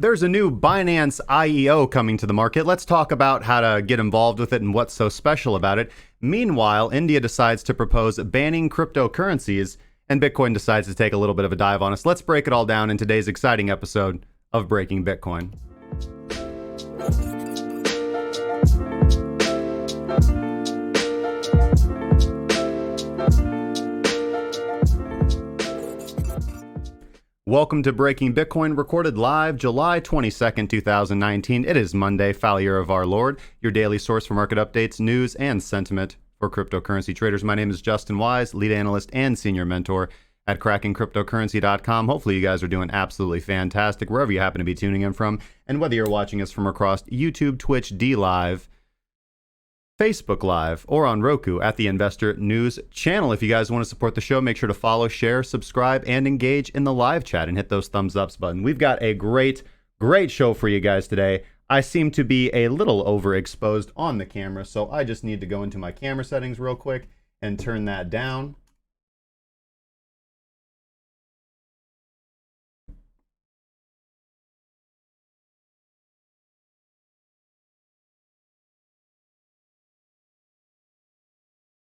There's a new Binance IEO coming to the market. Let's talk about how to get involved with it and what's so special about it. Meanwhile, India decides to propose banning cryptocurrencies, and Bitcoin decides to take a little bit of a dive on us. Let's break it all down in today's exciting episode of Breaking Bitcoin. Welcome to Breaking Bitcoin, recorded live July 22nd, 2019. It is Monday, foul year of our Lord, your daily source for market updates, news, and sentiment for cryptocurrency traders. My name is Justin Wise, lead analyst and senior mentor at crackingcryptocurrency.com. Hopefully you guys are doing absolutely fantastic wherever you happen to be tuning in from, and whether you're watching us from across YouTube, Twitch, D Live, Facebook Live, or on Roku at the Investor News channel. If you guys want to support the show, make sure to follow, share, subscribe, and engage in the live chat and hit those thumbs ups button. We've got a great show for you guys today. I seem to be a little overexposed on the camera, so I just need to go into my camera settings real quick and turn that down.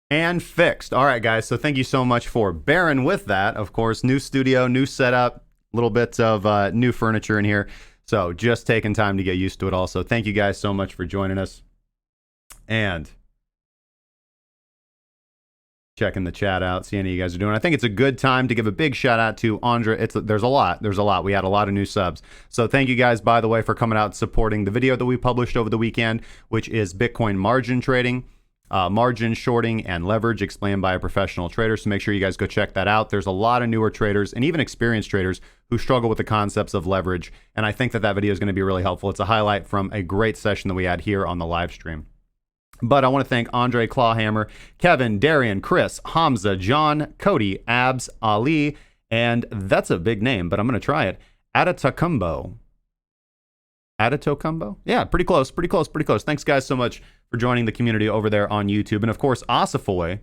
And fixed. All right, guys. So thank you so much for bearing with that. Of course, new studio, new setup, a little bit of new furniture in here. So just taking time to get used to it also. Thank you guys so much for joining us. And checking the chat out, see how you guys are doing. I think it's a good time to give a big shout out to Andre. There's a lot. We had a lot of new subs. So thank you guys, by the way, for coming out and supporting the video that we published over the weekend, which is Bitcoin margin trading. Margin shorting and leverage explained by a professional trader. So make sure you guys go check that out. There's a lot of newer traders and even experienced traders who struggle with the concepts of leverage. And I think that video is going to be really helpful. It's a highlight from a great session that we had here on the live stream. But I want to thank Andre Clawhammer, Kevin, Darian, Chris, Hamza, John, Cody, Abs, Ali, and that's a big name, but I'm going to try it. Adatokumbo. Yeah, pretty close. Thanks, guys, so much for joining the community over there on YouTube. And, of course, Ossifoy,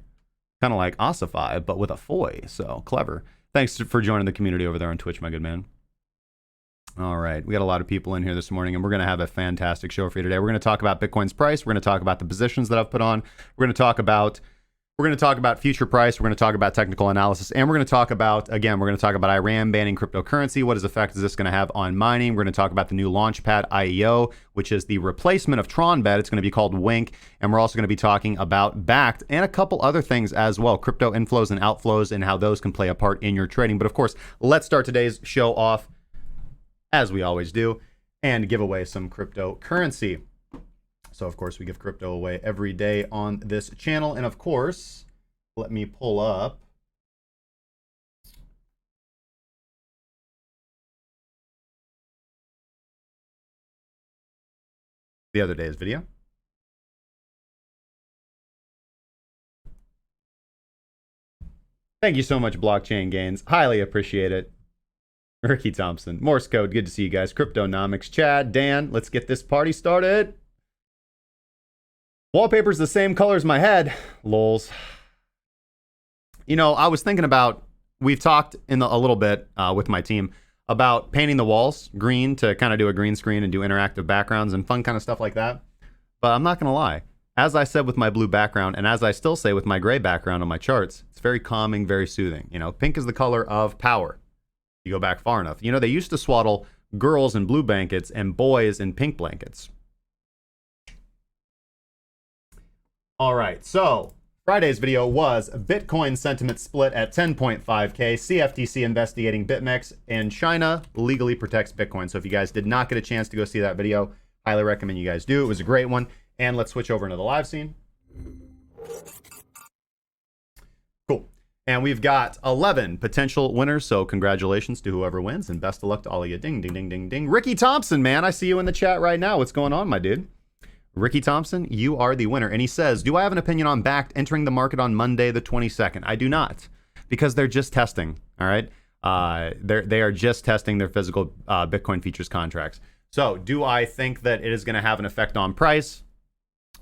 kind of like Ossify, but with a foy, so clever. Thanks for joining the community over there on Twitch, my good man. All right, we got a lot of people in here this morning, and we're going to have a fantastic show for you today. We're going to talk about Bitcoin's price. We're going to talk about the positions that I've put on. We're going to talk about future price. We're going to talk about technical analysis, and we're going to talk about Iran banning cryptocurrency. What effect is this going to have on mining? We're going to talk about the new Launchpad IEO, which is the replacement of TronBet. It's going to be called Wink, and we're also going to be talking about Bakkt and a couple other things as well, crypto inflows and outflows and how those can play a part in your trading. But of course, let's start today's show off, as we always do, and give away some cryptocurrency. So, of course, we give crypto away every day on this channel. And, of course, let me pull up the other day's video. Thank you so much, Blockchain Gains. Highly appreciate it. Rickie Thompson. Morse code. Good to see you guys. Cryptonomics. Chad. Dan. Let's get this party started. Wallpaper's the same color as my head. Lols. You know, I was thinking about, we've talked a little bit with my team about painting the walls green to kind of do a green screen and do interactive backgrounds and fun kind of stuff like that. But I'm not going to lie. As I said with my blue background, and as I still say with my gray background on my charts, it's very calming, very soothing. You know, pink is the color of power. You go back far enough. You know, they used to swaddle girls in blue blankets and boys in pink blankets. All right, so Friday's video was Bitcoin sentiment split at 10.5K, CFTC investigating BitMEX, and China legally protects Bitcoin. So if you guys did not get a chance to go see that video, highly recommend you guys do. It was a great one. And let's switch over into the live scene. Cool. And we've got 11 potential winners, so congratulations to whoever wins, and best of luck to all of you. Ding, ding, ding, ding, ding. Rickie Thompson, man, I see you in the chat right now. What's going on, my dude? Rickie Thompson, you are the winner. And he says, do I have an opinion on Bakkt entering the market on Monday the 22nd? I do not, because they're just testing, all right? They are just testing their physical Bitcoin futures contracts. So do I think that it is going to have an effect on price?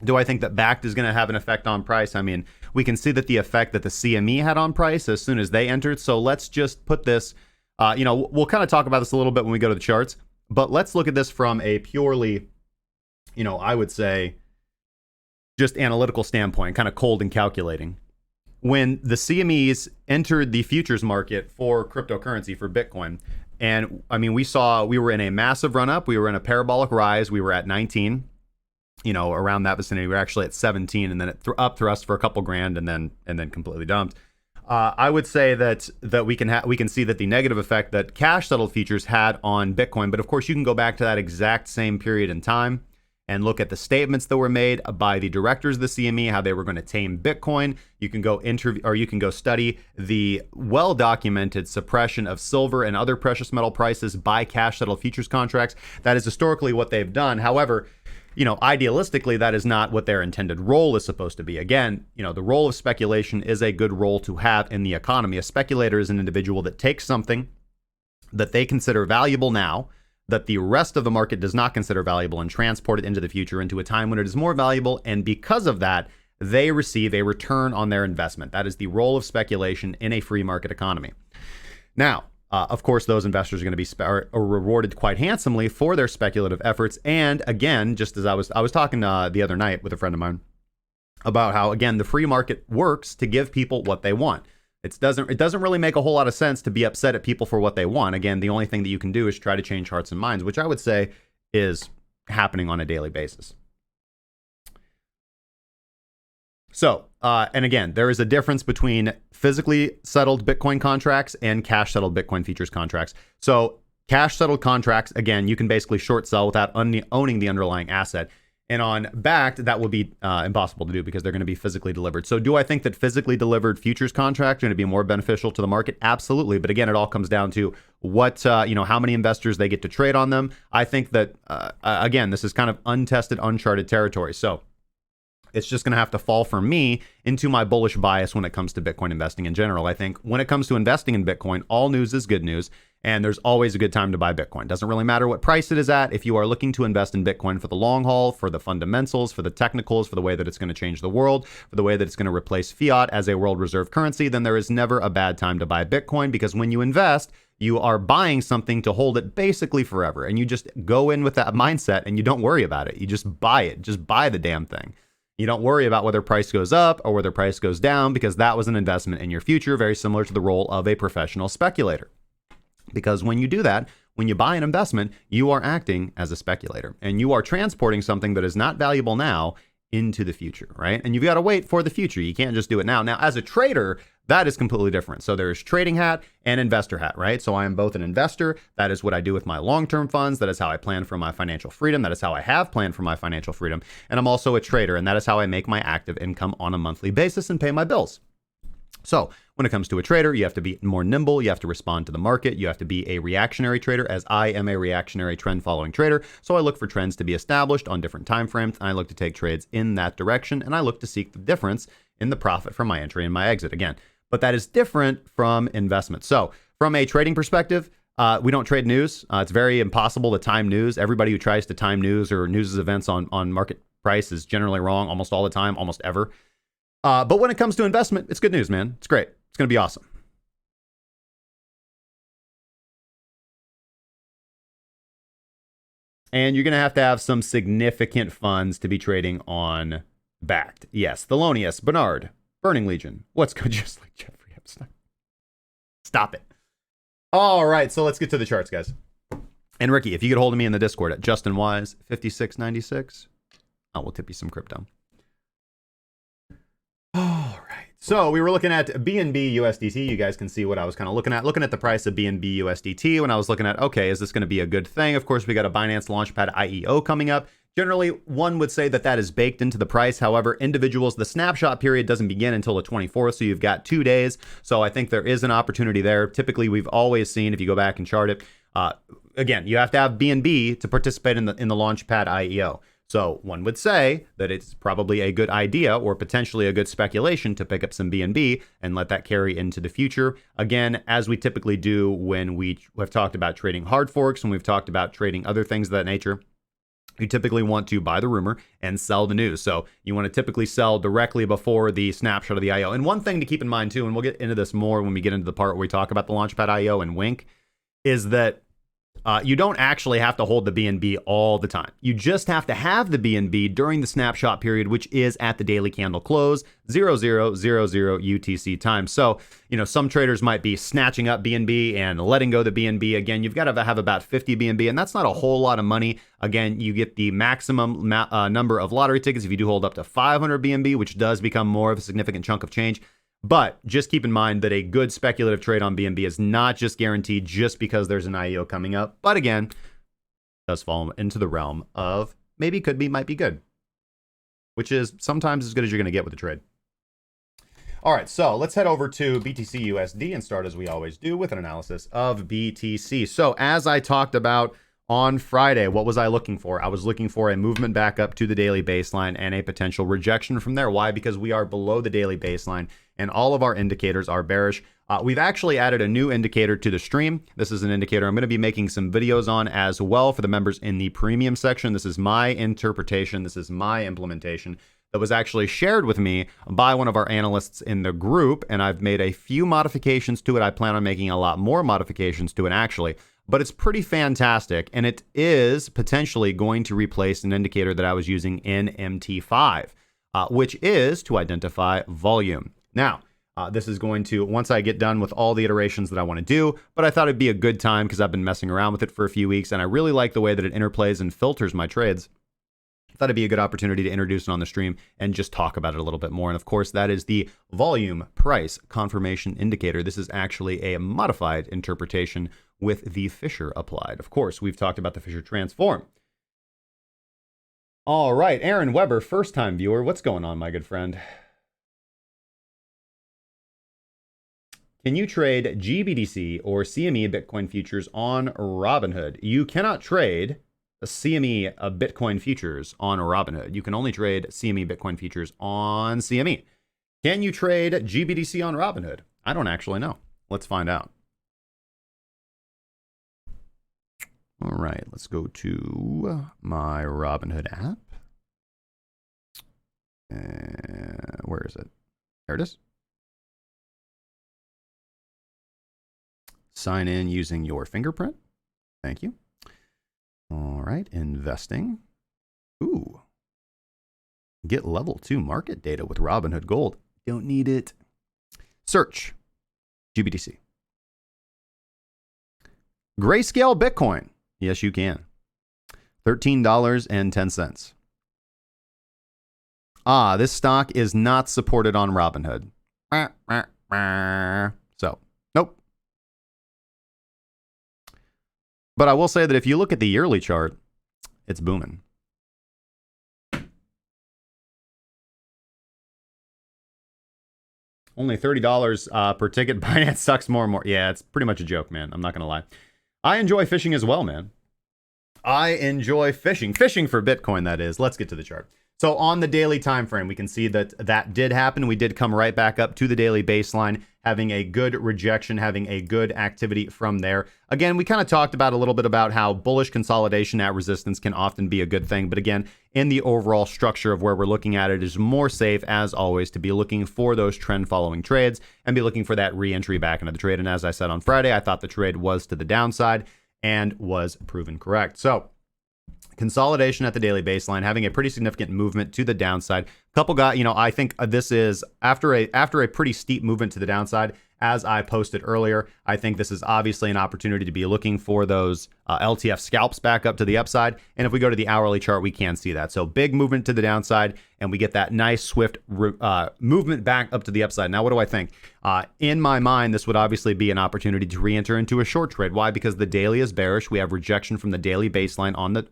Do I think that Bakkt is going to have an effect on price? I mean, we can see that the effect that the CME had on price as soon as they entered. So let's just put this, we'll kind of talk about this a little bit when we go to the charts. But let's look at this from a purely, I would say, just analytical standpoint, kind of cold and calculating. When the CMEs entered the futures market for cryptocurrency, for Bitcoin, and I mean, we were in a massive run up. We were in a parabolic rise. We were at 19, around that vicinity. We were actually at 17, and then it up thrust for a couple grand, and then completely dumped. I would say that we can see that the negative effect that cash settled futures had on Bitcoin. But of course, you can go back to that exact same period in time and look at the statements that were made by the directors of the CME, how they were going to tame Bitcoin. You can go you can go study the well-documented suppression of silver and other precious metal prices by cash-settled futures contracts. That is historically what they've done. However, idealistically, that is not what their intended role is supposed to be. Again, the role of speculation is a good role to have in the economy. A speculator is an individual that takes something that they consider valuable now, that the rest of the market does not consider valuable, and transport it into the future, into a time when it is more valuable, and because of that, they receive a return on their investment. That is the role of speculation in a free market economy. Now, of course, those investors are going to be rewarded quite handsomely for their speculative efforts. And again, just as I was talking the other night with a friend of mine about how, again, the free market works to give people what they want. It doesn't really make a whole lot of sense to be upset at people for what they want. Again, the only thing that you can do is try to change hearts and minds, which I would say is happening on a daily basis. So, and again, there is a difference between physically settled Bitcoin contracts and cash settled Bitcoin futures contracts. So cash settled contracts, again, you can basically short sell without owning the underlying asset. And on Bakkt, that would be impossible to do because they're going to be physically delivered. So do I think that physically delivered futures contracts are going to be more beneficial to the market? Absolutely. But again, it all comes down to what, how many investors they get to trade on them. I think that, again, this is kind of untested, uncharted territory. So it's just going to have to fall for me into my bullish bias when it comes to Bitcoin investing in general. I think when it comes to investing in Bitcoin, all news is good news, and there's always a good time to buy Bitcoin. Doesn't really matter what price it is at. If you are looking to invest in Bitcoin for the long haul, for the fundamentals, for the technicals, for the way that it's going to change the world, for the way that it's going to replace fiat as a world reserve currency, then there is never a bad time to buy Bitcoin, because when you invest, you are buying something to hold it basically forever. And you just go in with that mindset and you don't worry about it. You just buy it. Just buy the damn thing. You don't worry about whether price goes up or whether price goes down, because that was an investment in your future, very similar to the role of a professional speculator. Because when you do that, when you buy an investment, you are acting as a speculator, and you are transporting something that is not valuable now into the future, right? And you've got to wait for the future. You can't just do it now. Now, as a trader, that is completely different. So there's trading hat and investor hat, right? So I am both an investor. That is what I do with my long-term funds. That is how I plan for my financial freedom. That is how I have planned for my financial freedom. And I'm also a trader, and that is how I make my active income on a monthly basis and pay my bills. So when it comes to a trader, you have to be more nimble. You have to respond to the market. You have to be a reactionary trader, as I am a reactionary trend following trader. So I look for trends to be established on different time frames, and I look to take trades in that direction, and I look to seek the difference in the profit from my entry and my exit again. But that is different from investment. So from a trading perspective, we don't trade news. It's very impossible to time news. Everybody who tries to time news or news events on market price is generally wrong almost all the time, almost ever. But when it comes to investment, it's good news, man. It's great. It's going to be awesome. And you're going to have some significant funds to be trading on Bakkt. Yes, Thelonious, Bernard, Burning Legion. What's good? Just like Jeffrey Epstein. Stop it. All right, so let's get to the charts, guys. And Rickie, if you get hold of me in the Discord at JustinWise5696, I will tip you some crypto. All right. So we were looking at BNB USDT. You guys can see what I was kind of looking at the price of BNB USDT when I was looking at, okay, is this going to be a good thing? Of course, we got a Binance Launchpad IEO coming up. Generally, one would say that is baked into the price. However, individuals, the snapshot period doesn't begin until the 24th, so you've got 2 days. So I think there is an opportunity there. Typically, we've always seen, if you go back and chart it, again, you have to have BNB to participate in the Launchpad IEO. So one would say that it's probably a good idea, or potentially a good speculation, to pick up some BNB and let that carry into the future. Again, as we typically do when we have talked about trading hard forks, when we've talked about trading other things of that nature, you typically want to buy the rumor and sell the news. So you want to typically sell directly before the snapshot of the IO. And one thing to keep in mind too, and we'll get into this more when we get into the part where we talk about the Launchpad IO and Wink, is that You don't actually have to hold the BNB all the time. You just have to have the BNB during the snapshot period, which is at the daily candle close, 0000 UTC time. So, some traders might be snatching up BNB and letting go the BNB. Again, you've got to have about 50 BNB, and that's not a whole lot of money. Again, you get the maximum number of lottery tickets if you do hold up to 500 BNB, which does become more of a significant chunk of change. But just keep in mind that a good speculative trade on BNB is not just guaranteed just because there's an IEO coming up. But again, it does fall into the realm of maybe, could be, might be good, which is sometimes as good as you're going to get with a trade. All right, so let's head over to BTC USD and start as we always do with an analysis of BTC. So as I talked about on Friday, what was I looking for? I was looking for a movement back up to the daily baseline and a potential rejection from there. Why? Because we are below the daily baseline and all of our indicators are bearish. We've actually added a new indicator to the stream. This is an indicator I'm going to be making some videos on as well for the members in the premium section. This is my interpretation. This is my implementation that was actually shared with me by one of our analysts in the group, and I've made a few modifications to it. I plan on making a lot more modifications to it actually. But it's pretty fantastic, and it is potentially going to replace an indicator that I was using in MT5, which is to identify volume. Now, this is going to, once I get done with all the iterations that I want to do, but I thought it'd be a good time because I've been messing around with it for a few weeks, and I really like the way that it interplays and filters my trades. I thought it'd be a good opportunity to introduce it on the stream and just talk about it a little bit more. And of course, that is the volume price confirmation indicator. This is actually a modified interpretation with the Fisher applied. Of course, we've talked about the Fisher transform. All right, Aaron Weber, first time viewer. What's going on, my good friend? Can you trade GBTC or CME Bitcoin futures on Robinhood? You cannot trade a CME Bitcoin futures on Robinhood. You can only trade CME Bitcoin futures on CME. Can you trade GBTC on Robinhood? I don't actually know. Let's find out. All right, let's go to my Robinhood app. Where is it? There it is. Sign in using your fingerprint. Thank you. All right, investing. Ooh. Get level 2 market data with Robinhood Gold. Don't need it. Search GBTC. Grayscale Bitcoin. Yes, you can. $13.10. Ah, this stock is not supported on Robinhood. So, nope. But I will say that if you look at the yearly chart, it's booming. Only $30 per ticket. Binance sucks more and more. Yeah, it's pretty much a joke, man. I'm not going to lie. I enjoy fishing as well, man. I enjoy fishing. Fishing for Bitcoin, that is. Let's get to the chart. So on the daily time frame, we can see that that did happen. We did come right back up to the daily baseline, having a good rejection, having a good activity from there. Again, we kind of talked about a little bit about how bullish consolidation at resistance can often be a good thing. But again, in the overall structure of where we're looking at it is more safe, as always, to be looking for those trend following trades and be looking for that re-entry back into the trade. And as I said on Friday, I thought the trade was to the downside and was proven correct. So consolidation at the daily baseline, having a pretty significant movement to the downside. Couple got, I think this is after a pretty steep movement to the downside. As I posted earlier, I think this is obviously an opportunity to be looking for those LTF scalps back up to the upside. And if we go to the hourly chart, we can see that. So big movement to the downside, and we get that nice swift movement back up to the upside. Now, what do I think? In my mind, this would obviously be an opportunity to re-enter into a short trade. Why? Because the daily is bearish. We have rejection from the daily baseline on the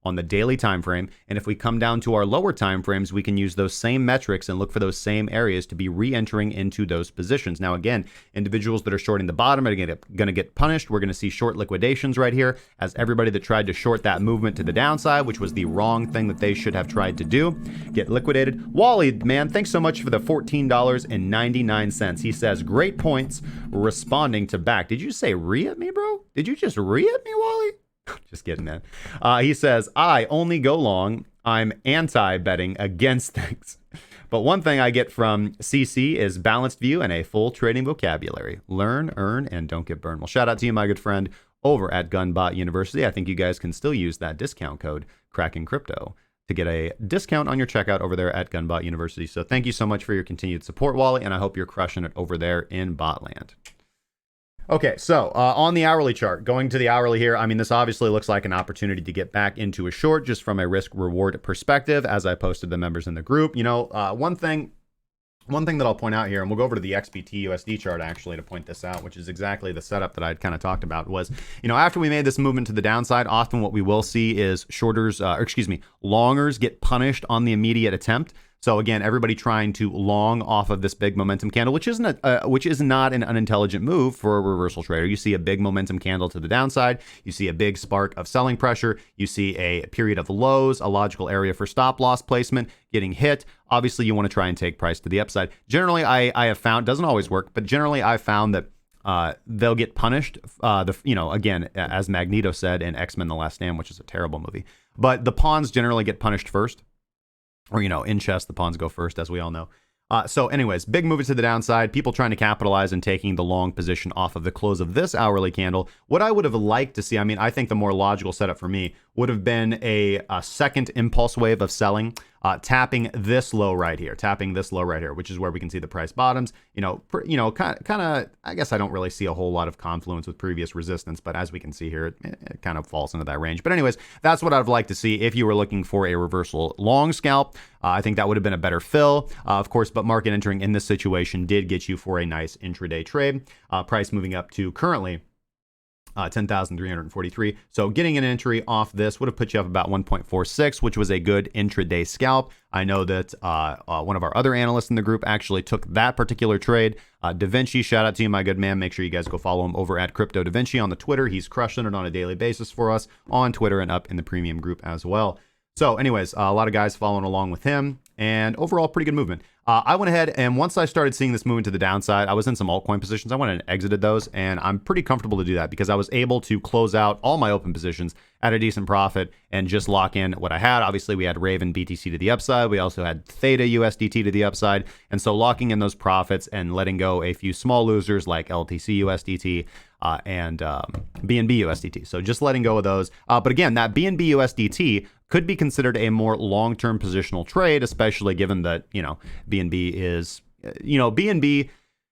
on the daily time frame. And if we come down to our lower time frames, we can use those same metrics and look for those same areas to be re-entering into those positions. Now, again, individuals that are shorting the bottom are going to get punished. We're going to see short liquidations right here, as everybody that tried to short that movement to the downside, which was the wrong thing that they should have tried to do, get liquidated. Wally, man, thanks so much for the $14.99. He says, great points responding to Bakkt. Did you say re at me, bro? Did you just re at me, Wally? Just kidding, man. He says, I only go long. I'm anti-betting against things. But one thing I get from CC is balanced view and a full trading vocabulary. Learn, earn, and don't get burned. Well, shout out to you, my good friend, over at Gunbot University. I think you guys can still use that discount code, Cracking Crypto, to get a discount on your checkout over there at Gunbot University. So thank you so much for your continued support, Wally, and I hope you're crushing it over there in Botland. Okay, so on the hourly chart, going to the hourly here, I mean, this obviously looks like an opportunity to get back into a short just from a risk-reward perspective, as I posted the members in the group. You know, one thing that I'll point out here, and we'll go over to the XBT USD chart actually to point this out, which is exactly the setup that I'd kind of talked about, was, you know, after we made this movement to the downside, often what we will see is longers get punished on the immediate attempt. So again, everybody trying to long off of this big momentum candle, which is not an unintelligent move for a reversal trader. You see a big momentum candle to the downside. You see a big spark of selling pressure. You see a period of lows, a logical area for stop loss placement getting hit. Obviously, you want to try and take price to the upside. Generally, I have found, doesn't always work, but generally I've found that they'll get punished. Again, as Magneto said in X-Men: The Last Stand, which is a terrible movie, but the pawns generally get punished first. Or, you know, in chess, the pawns go first, as we all know. So anyways, big movement to the downside, people trying to capitalize and taking the long position off of the close of this hourly candle. What I would have liked to see, I mean, I think the more logical setup for me would have been a second impulse wave of selling, tapping this low right here, which is where we can see the price bottoms. Kind of, I guess I don't really see a whole lot of confluence with previous resistance, but as we can see here, it kind of falls into that range. But anyways, that's what I'd like to see if you were looking for a reversal long scalp. I think that would have been a better fill, of course, but market entering in this situation did get you for a nice intraday trade. Price moving up to currently 10,343. So getting an entry off this would have put you up about 1.46, which was a good intraday scalp. I know that one of our other analysts in the group actually took that particular trade. Da Vinci, shout out to you, my good man. Make sure you guys go follow him over at Crypto Da Vinci on the Twitter. He's crushing it on a daily basis for us on Twitter and up in the premium group as well. So anyways, a lot of guys following along with him, and overall pretty good movement. I went ahead and once I started seeing this movement to the downside, I was in some altcoin positions. I went and exited those, and I'm pretty comfortable to do that because I was able to close out all my open positions at a decent profit and just lock in what I had. Obviously, we had Raven BTC to the upside. We also had Theta USDT to the upside. And so locking in those profits and letting go a few small losers like LTC USDT and BNB USDT. So just letting go of those. But again, that BNB USDT could be considered a more long-term positional trade, especially given that, BNB is, BNB,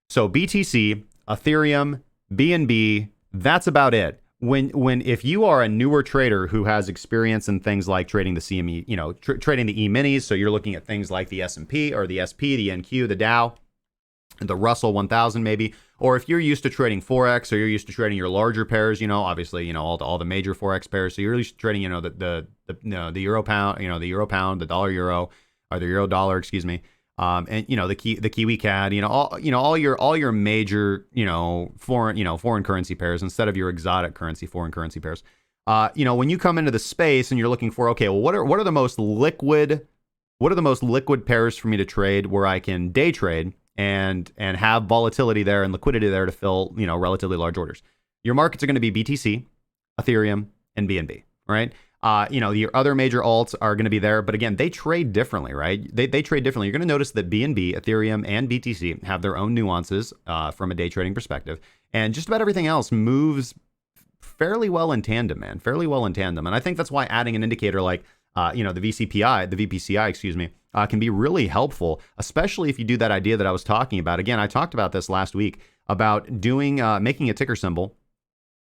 so BTC, Ethereum, BNB, that's about it. If you are a newer trader who has experience in things like trading the CME, trading the E-minis, so you're looking at things like the S&P or the SP, the NQ, the Dow, the Russell 1000 maybe, or if you're used to trading Forex or you're used to trading your larger pairs, obviously, all the major Forex pairs, so you're used to trading, the euro pound, the euro pound, the dollar euro, or the euro dollar, excuse me, and the Kiwi CAD, all your major, foreign currency pairs instead of your exotic foreign currency pairs. When you come into the space and you're looking for, okay, well, what are the most liquid pairs for me to trade where I can day trade and have volatility there and liquidity there to fill, relatively large orders? Your markets are going to be BTC, Ethereum, and BNB, right? Your other major alts are going to be there, but again, they trade differently, right? They trade differently. You're going to notice that BNB, Ethereum, and BTC have their own nuances from a day trading perspective, and just about everything else moves fairly well in tandem, man. Fairly well in tandem, and I think that's why adding an indicator like the VPCI, can be really helpful, especially if you do that idea that I was talking about. Again, I talked about this last week about doing making a ticker symbol.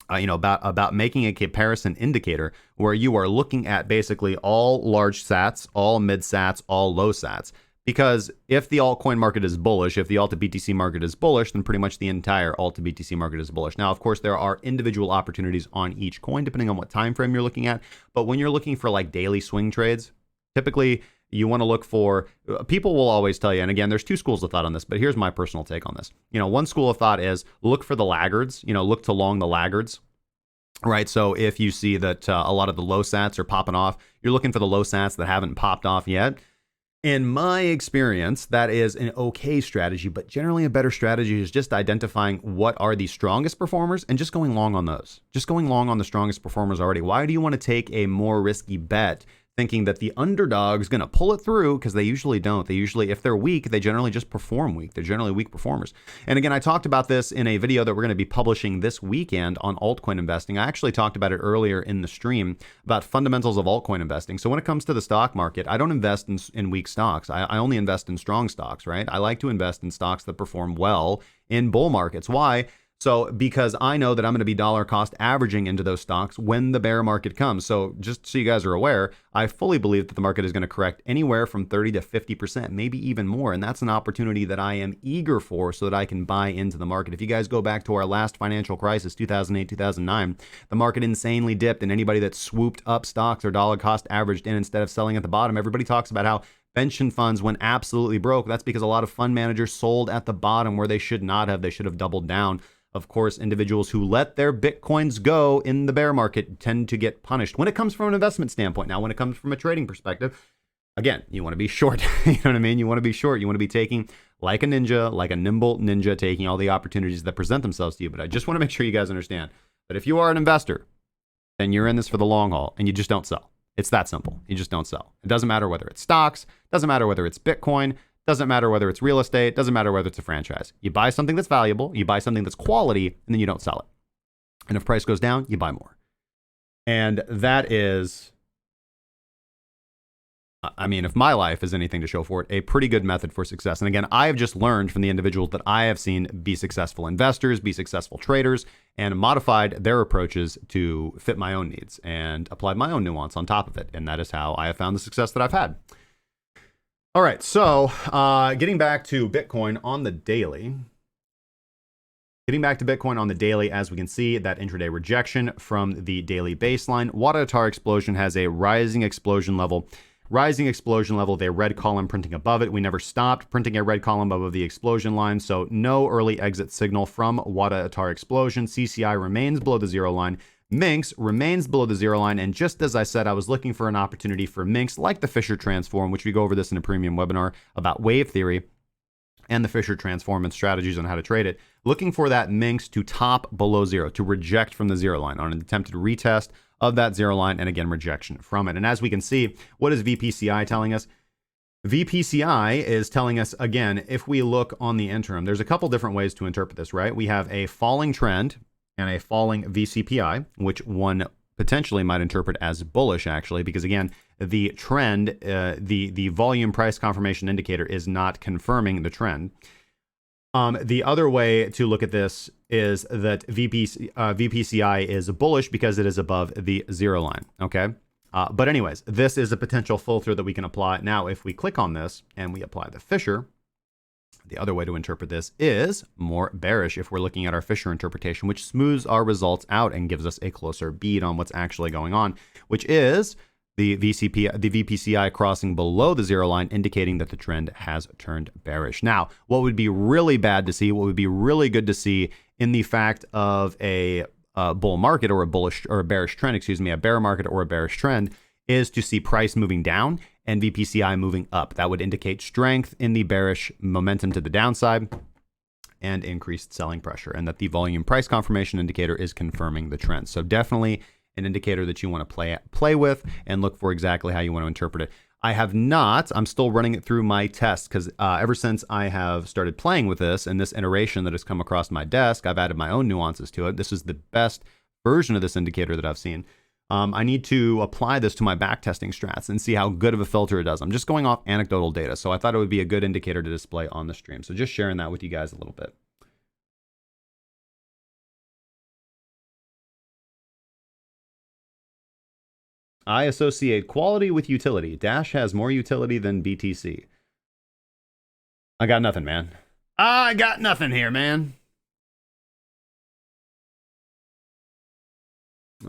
About making a comparison indicator where you are looking at basically all large sats, all mid sats, all low sats. Because if the altcoin market is bullish, if the Alta BTC market is bullish, then pretty much the entire Alta BTC market is bullish. Now, of course, there are individual opportunities on each coin depending on what time frame you're looking at. But when you're looking for like daily swing trades, typically you want to look for, people will always tell you, and again, there's two schools of thought on this, but here's my personal take on this. One school of thought is look for the laggards, look to long the laggards, right? So if you see that a lot of the low sats are popping off, you're looking for the low sats that haven't popped off yet. In my experience, that is an okay strategy, but generally a better strategy is just identifying what are the strongest performers and just going long on those. Just going long on the strongest performers already. Why do you want to take a more risky bet thinking that the underdog's going to pull it through, because they usually don't. They usually, if they're weak, they generally just perform weak. They're generally weak performers. And again, I talked about this in a video that we're going to be publishing this weekend on altcoin investing. I actually talked about it earlier in the stream about fundamentals of altcoin investing. So when it comes to the stock market, I don't invest in weak stocks. I only invest in strong stocks, right? I like to invest in stocks that perform well in bull markets. Why? So because I know that I'm going to be dollar cost averaging into those stocks when the bear market comes. So just so you guys are aware, I fully believe that the market is going to correct anywhere from 30 to 50%, maybe even more. And that's an opportunity that I am eager for so that I can buy into the market. If you guys go back to our last financial crisis, 2008, 2009, the market insanely dipped, and anybody that swooped up stocks or dollar cost averaged in instead of selling at the bottom, everybody talks about how pension funds went absolutely broke. That's because a lot of fund managers sold at the bottom where they should not have. They should have doubled down. Of course, individuals who let their Bitcoins go in the bear market tend to get punished when it comes from an investment standpoint. Now, when it comes from a trading perspective, again, you want to be short. You know what I mean? You want to be short. You want to be taking like a ninja, like a nimble ninja, taking all the opportunities that present themselves to you. But I just want to make sure you guys understand that if you are an investor, then you're in this for the long haul, and you just don't sell. It's that simple. You just don't sell. It doesn't matter whether it's stocks, doesn't matter whether it's Bitcoin, doesn't matter whether it's real estate, doesn't matter whether it's a franchise. You buy something that's valuable, you buy something that's quality, and then you don't sell it. And if price goes down, you buy more. And that is, I mean, if my life is anything to show for it, a pretty good method for success. And again, I have just learned from the individuals that I have seen be successful investors, be successful traders, and modified their approaches to fit my own needs and applied my own nuance on top of it. And that is how I have found the success that I've had. All right, so getting back to Bitcoin on the daily. As we can see, that intraday rejection from the daily baseline. Wadatar explosion has a rising explosion level. The red column printing above it. We never stopped printing a red column above the explosion line, so no early exit signal from Wadatar explosion. CCI remains below the zero line. Minx remains below the zero line, and just as I said, I was looking for an opportunity for Minx, like the Fisher transform, which we go over this in a premium webinar about wave theory and the Fisher transform and strategies on how to trade it. Looking for that Minx to top below zero, to reject from the zero line on an attempted retest of that zero line, and again, rejection from it. And as we can see, what is VPCI telling us? VPCI is telling us, again, if we look on the interim, there's a couple different ways to interpret this, right? We have a falling trend and a falling VCPI, which one potentially might interpret as bullish, actually, because again, the trend, the volume price confirmation indicator is not confirming the trend. The other way to look at this is that VPCI is bullish because it is above the zero line, okay? But anyways, this is a potential filter that we can apply. Now, if we click on this and we apply the Fisher, the other way to interpret this is more bearish if we're looking at our Fisher interpretation, which smooths our results out and gives us a closer bead on what's actually going on, which is the VPCI crossing below the zero line, indicating that the trend has turned bearish. Now, what would be really bad to see, what would be really good to see in the fact of a bull market or a bearish trend, a bear market or a bearish trend, is to see price moving down and VPCI moving up. That would indicate strength in the bearish momentum to the downside and increased selling pressure, and that the volume price confirmation indicator is confirming the trend. So definitely an indicator that you want to play with and look for exactly how you want to interpret it. I have not, I'm still running it through my tests, because ever since I have started playing with this and this iteration that has come across my desk, I've added my own nuances to it. This is the best version of this indicator that I've seen. I need to apply this to my backtesting strats and see how good of a filter it does. I'm just going off anecdotal data, so I thought it would be a good indicator to display on the stream. So just sharing that with you guys a little bit. I associate quality with utility. Dash has more utility than BTC. I got nothing, man. I got nothing here, man.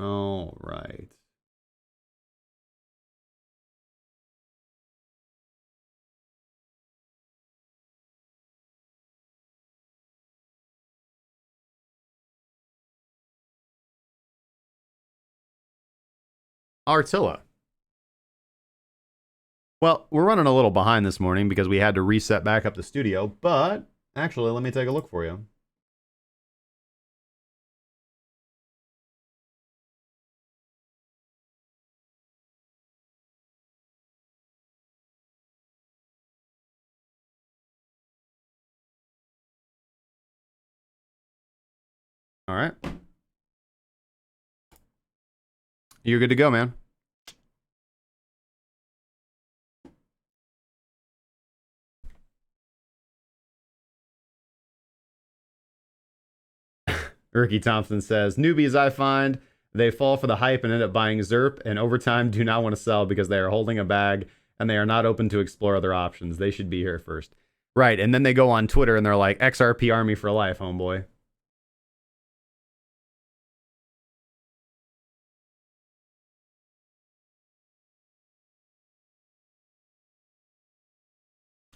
All right. Artilla. Well, we're running a little behind this morning because we had to reset back up the studio, but actually, let me take a look for you. All right. You're good to go, man. Rickie Thompson says, newbies I find, they fall for the hype and end up buying ZERP, and over time do not want to sell because they are holding a bag and they are not open to explore other options. They should be here first. Right, and then they go on Twitter and they're like, XRP Army for life, homeboy.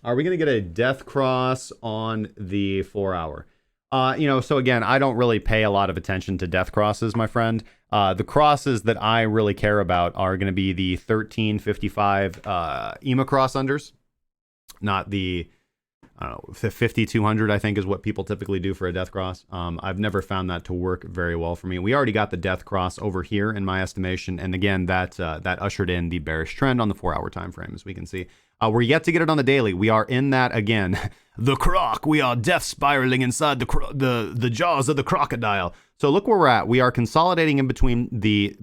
Are we going to get a death cross on the 4 hour? So again, I don't really pay a lot of attention to death crosses, my friend. The crosses that I really care about are going to be the 1355 EMA cross unders, not the, I don't know, the 5200, I think is what people typically do for a death cross. I've never found that to work very well for me. We already got the death cross over here in my estimation. And again, that ushered in the bearish trend on the 4 hour time frame, as we can see. We're yet to get it on the daily. We are in that again. The croc. We are death spiraling inside the jaws of the crocodile. So look where we're at. We are consolidating in between the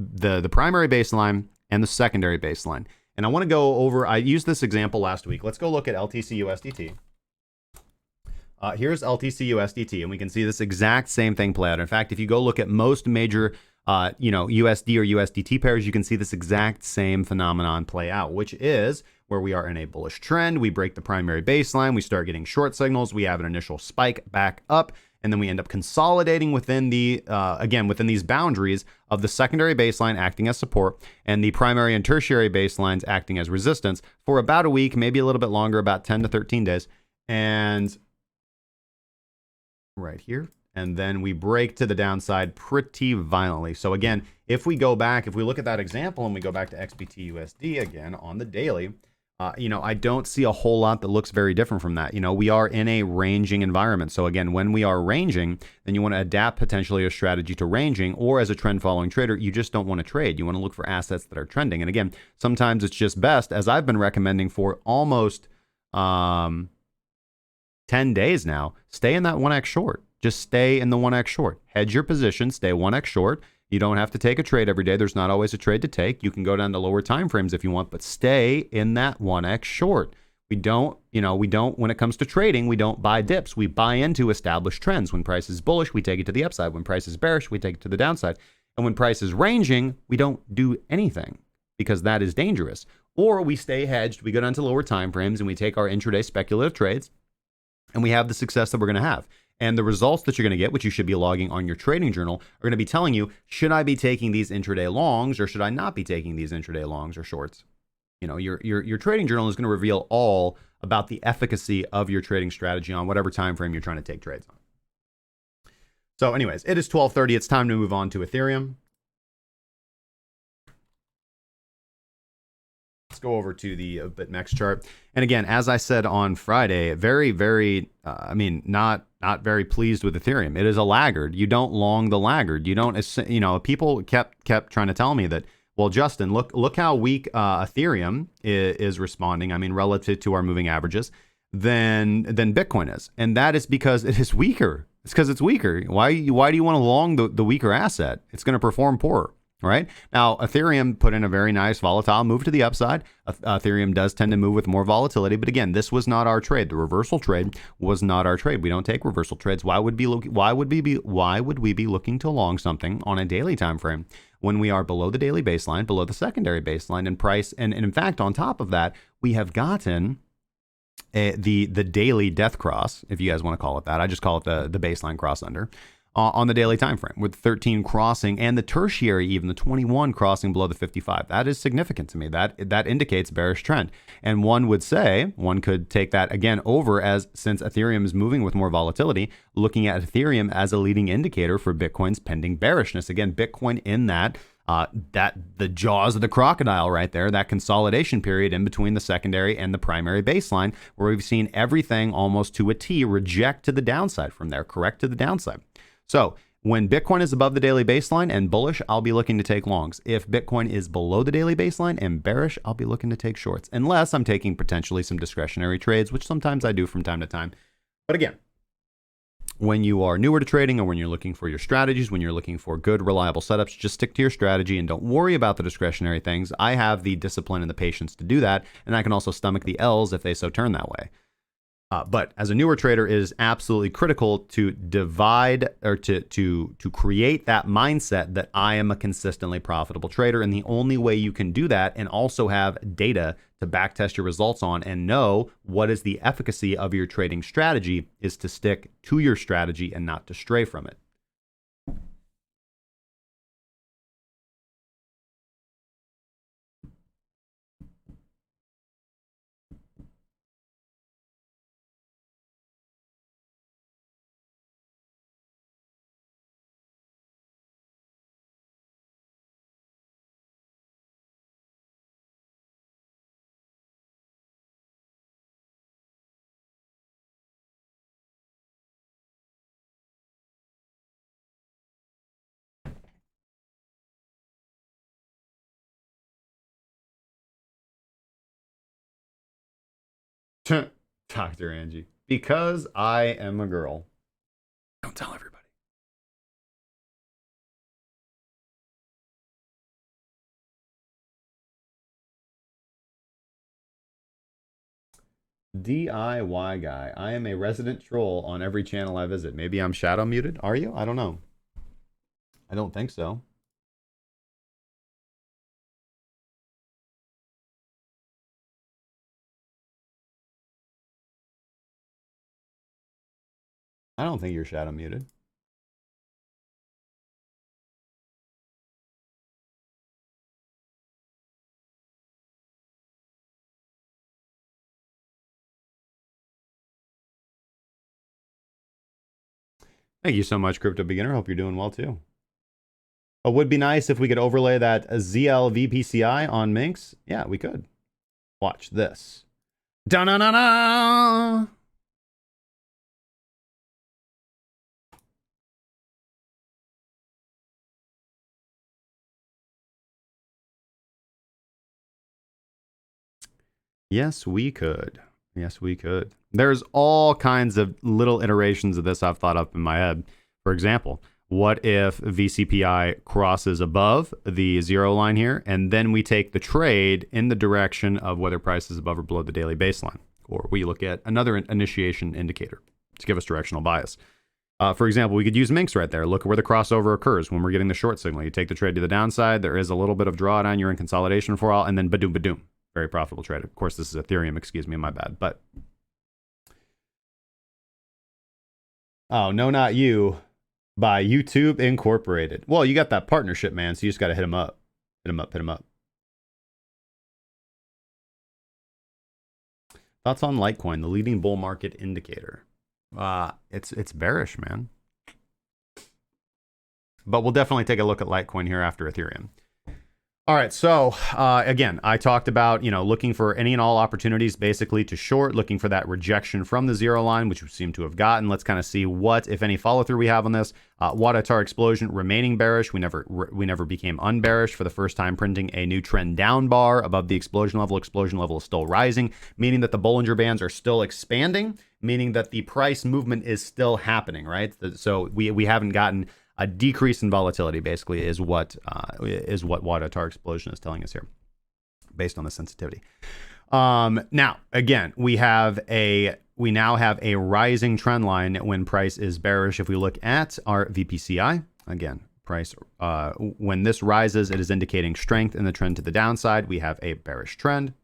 primary baseline and the secondary baseline. And I want to go over. I used this example last week. Let's go look at LTC USDT. Here's LTC USDT, and we can see this exact same thing play out. In fact, if you go look at most major USD or USDT pairs, you can see this exact same phenomenon play out, which is where we are in a bullish trend. We break the primary baseline. We start getting short signals. We have an initial spike back up, and then we end up consolidating within within these boundaries of the secondary baseline acting as support and the primary and tertiary baselines acting as resistance for about a week, maybe a little bit longer, about 10 to 13 days. And right here. And then we break to the downside pretty violently. So again, if we look at that example and we go back to XBT-USD again on the daily, I don't see a whole lot that looks very different from that. We are in a ranging environment. So again, when we are ranging, then you want to adapt potentially a strategy to ranging, or as a trend following trader, you just don't want to trade. You want to look for assets that are trending. And again, sometimes it's just best, as I've been recommending for almost 10 days now, stay in that 1x short. Just stay in the 1x short. Hedge your position, stay 1x short. You don't have to take a trade every day. There's not always a trade to take. You can go down to lower time frames if you want, but stay in that 1x short. We don't, when it comes to trading, we don't buy dips. We buy into established trends. When price is bullish, we take it to the upside. When price is bearish, we take it to the downside. And when price is ranging, we don't do anything because that is dangerous. Or we stay hedged. We go down to lower time frames and we take our intraday speculative trades and we have the success that we're going to have. And the results that you're going to get, which you should be logging on your trading journal, are going to be telling you, should I be taking these intraday longs or should I not be taking these intraday longs or shorts? Your trading journal is going to reveal all about the efficacy of your trading strategy on whatever time frame you're trying to take trades on. So anyways, it is 12:30. It's time to move on to Ethereum. Let's go over to the BitMEX chart. And again, as I said on Friday, very, very, not very pleased with Ethereum. It is a laggard. You don't long the laggard. You don't, people kept trying to tell me that, well, Justin, look how weak Ethereum is responding. Relative to our moving averages than Bitcoin is. And that is because it is weaker. It's because it's weaker. Why do you want to long the weaker asset? It's going to perform poorer. Right now, Ethereum put in a very nice volatile move to the upside. Ethereum does tend to move with more volatility, but again, this was not our trade. The reversal trade was not our trade. We don't take reversal trades. Why would we be looking to long something on a daily time frame when we are below the daily baseline, below the secondary baseline in price? And in fact, on top of that, we have gotten the daily death cross, if you guys want to call it that. I just call it the baseline cross under. On the daily time frame, with 13 crossing and the tertiary, even the 21 crossing below the 55. That is significant to me. That indicates bearish trend. And one could take that again over as, since Ethereum is moving with more volatility, looking at Ethereum as a leading indicator for Bitcoin's pending bearishness. Again, Bitcoin in that the jaws of the crocodile right there, that consolidation period in between the secondary and the primary baseline, where we've seen everything almost to a T reject to the downside from there, correct to the downside. So when Bitcoin is above the daily baseline and bullish, I'll be looking to take longs. If Bitcoin is below the daily baseline and bearish, I'll be looking to take shorts, unless I'm taking potentially some discretionary trades, which sometimes I do from time to time. But again, when you are newer to trading or when you're looking for your strategies, when you're looking for good, reliable setups, just stick to your strategy and don't worry about the discretionary things. I have the discipline and the patience to do that, and I can also stomach the L's if they so turn that way. But as a newer trader, it is absolutely critical to divide or to create that mindset that I am a consistently profitable trader. And the only way you can do that and also have data to backtest your results on and know what is the efficacy of your trading strategy is to stick to your strategy and not to stray from it. Dr. Angie, because I am a girl. Don't tell everybody. DIY guy. I am a resident troll on every channel I visit. Maybe I'm shadow muted. Are you? I don't know. I don't think so. I don't think you're shadow muted. Thank you so much, Crypto Beginner. Hope you're doing well too. It would be nice if we could overlay that ZL VPCI on Minx. Yeah, we could. Watch this. Da-na-na-na! Yes, we could. Yes, we could. There's all kinds of little iterations of this I've thought up in my head. For example, what if VCPI crosses above the zero line here, and then we take the trade in the direction of whether price is above or below the daily baseline? Or we look at another initiation indicator to give us directional bias. For example, we could use Minx right there. Look at where the crossover occurs when we're getting the short signal. You take the trade to the downside. There is a little bit of drawdown. You're in consolidation for a while, and then badoom, badoom. Very profitable trade. Of course, this is Ethereum. Excuse me, my bad. But oh no, not you. By YouTube Incorporated. Well, you got that partnership, man. So you just got to hit him up. Hit him up. Hit him up. Thoughts on Litecoin, the leading bull market indicator? It's bearish, man. But we'll definitely take a look at Litecoin here after Ethereum. All right, so again, I talked about, looking for any and all opportunities basically to short, looking for that rejection from the zero line, which we seem to have gotten. Let's kind of see what, if any, follow through we have on this. Wadatar explosion remaining bearish. We never became unbearish for the first time, printing a new trend down bar above the explosion level. Explosion level is still rising, meaning that the Bollinger Bands are still expanding, meaning that the price movement is still happening, right? So we haven't gotten a decrease in volatility, basically, is what Wadatar explosion is telling us here, based on the sensitivity. Now, again, we now have a rising trend line when price is bearish. If we look at our VPCI, again, price when this rises, it is indicating strength in the trend to the downside. We have a bearish trend.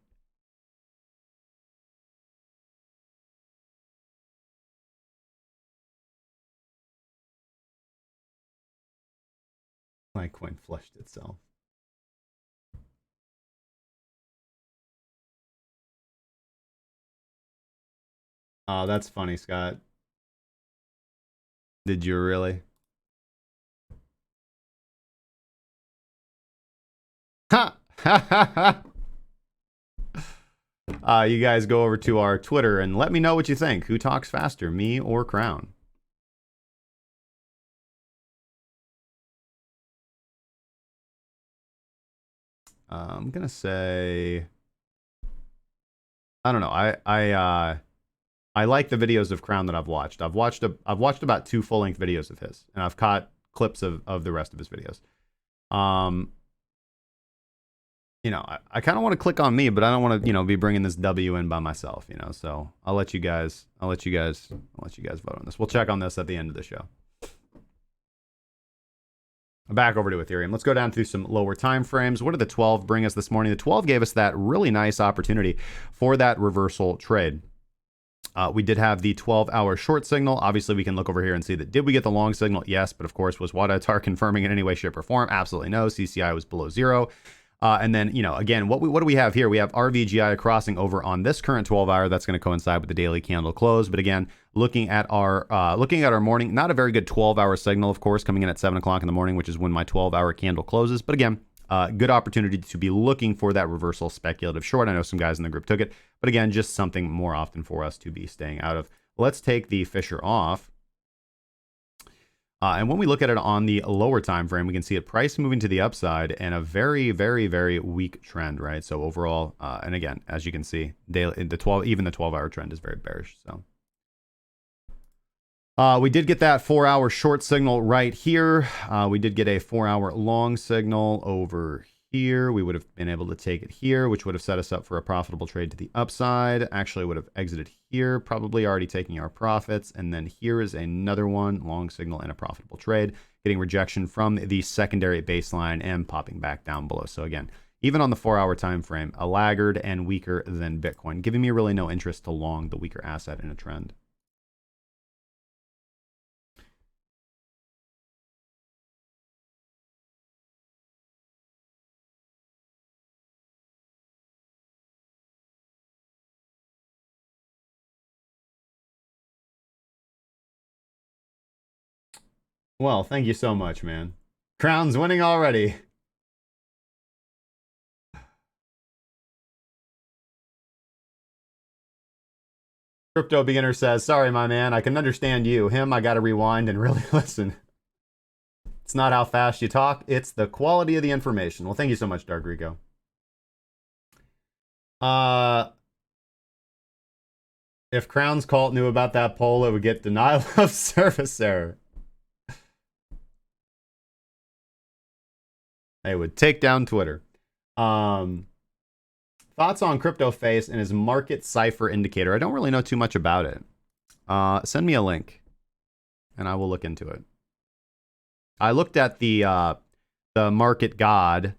Litecoin flushed itself. Oh, that's funny, Scott. Did you really? Ha! You guys go over to our Twitter and let me know what you think. Who talks faster, me or Crown? I'm gonna say, I don't know. I like the videos of Crown that I've watched. I've watched about 2 full-length videos of his, and I've caught clips of the rest of his videos. You know, I kind of want to click on me, but I don't want to, you know, be bringing this W in by myself, you know. So I'll let you guys vote on this. We'll check on this at the end of the show. Back over to Ethereum. Let's go down through some lower time frames. What did the 12 bring us this morning? The 12 gave us that really nice opportunity for that reversal trade. We did have the 12-hour short signal. Obviously, we can look over here and see that. Did we get the long signal? Yes, but of course, was Wadatar confirming in any way, shape, or form? Absolutely no. CCI was below 0. And then, you know, again, what do we have here? We have RVGI crossing over on this current 12-hour. That's going to coincide with the daily candle close. But again, looking at our morning, not a very good 12-hour signal, of course, coming in at 7 o'clock in the morning, which is when my 12-hour candle closes. But again, good opportunity to be looking for that reversal speculative short. I know some guys in the group took it, but again, just something more often for us to be staying out of. Let's take the Fisher off. And when we look at it on the lower time frame, we can see it price moving to the upside and a very, very, very weak trend, right? So overall, and again, as you can see, daily, even the 12-hour trend is very bearish. So we did get that 4-hour short signal right here. We did get a 4-hour long signal over here. We would have been able to take it here, which would have set us up for a profitable trade to the upside. Actually, would have exited here, probably already taking our profits. And then here is another one, long signal and a profitable trade, getting rejection from the secondary baseline and popping back down below. So again, even on the 4-hour time frame, a laggard and weaker than Bitcoin, giving me really no interest to long the weaker asset in a trend. Well, thank you so much, man. Crown's winning already. Crypto Beginner says, sorry, my man, I can understand you. Him, I gotta rewind and really listen. It's not how fast you talk, it's the quality of the information. Well, thank you so much, Dark Rico. If Crown's cult knew about that poll, it would get denial of service error. They would take down Twitter. Thoughts on CryptoFace and his market cipher indicator. I don't really know too much about it. Send me a link, and I will look into it. I looked at the market god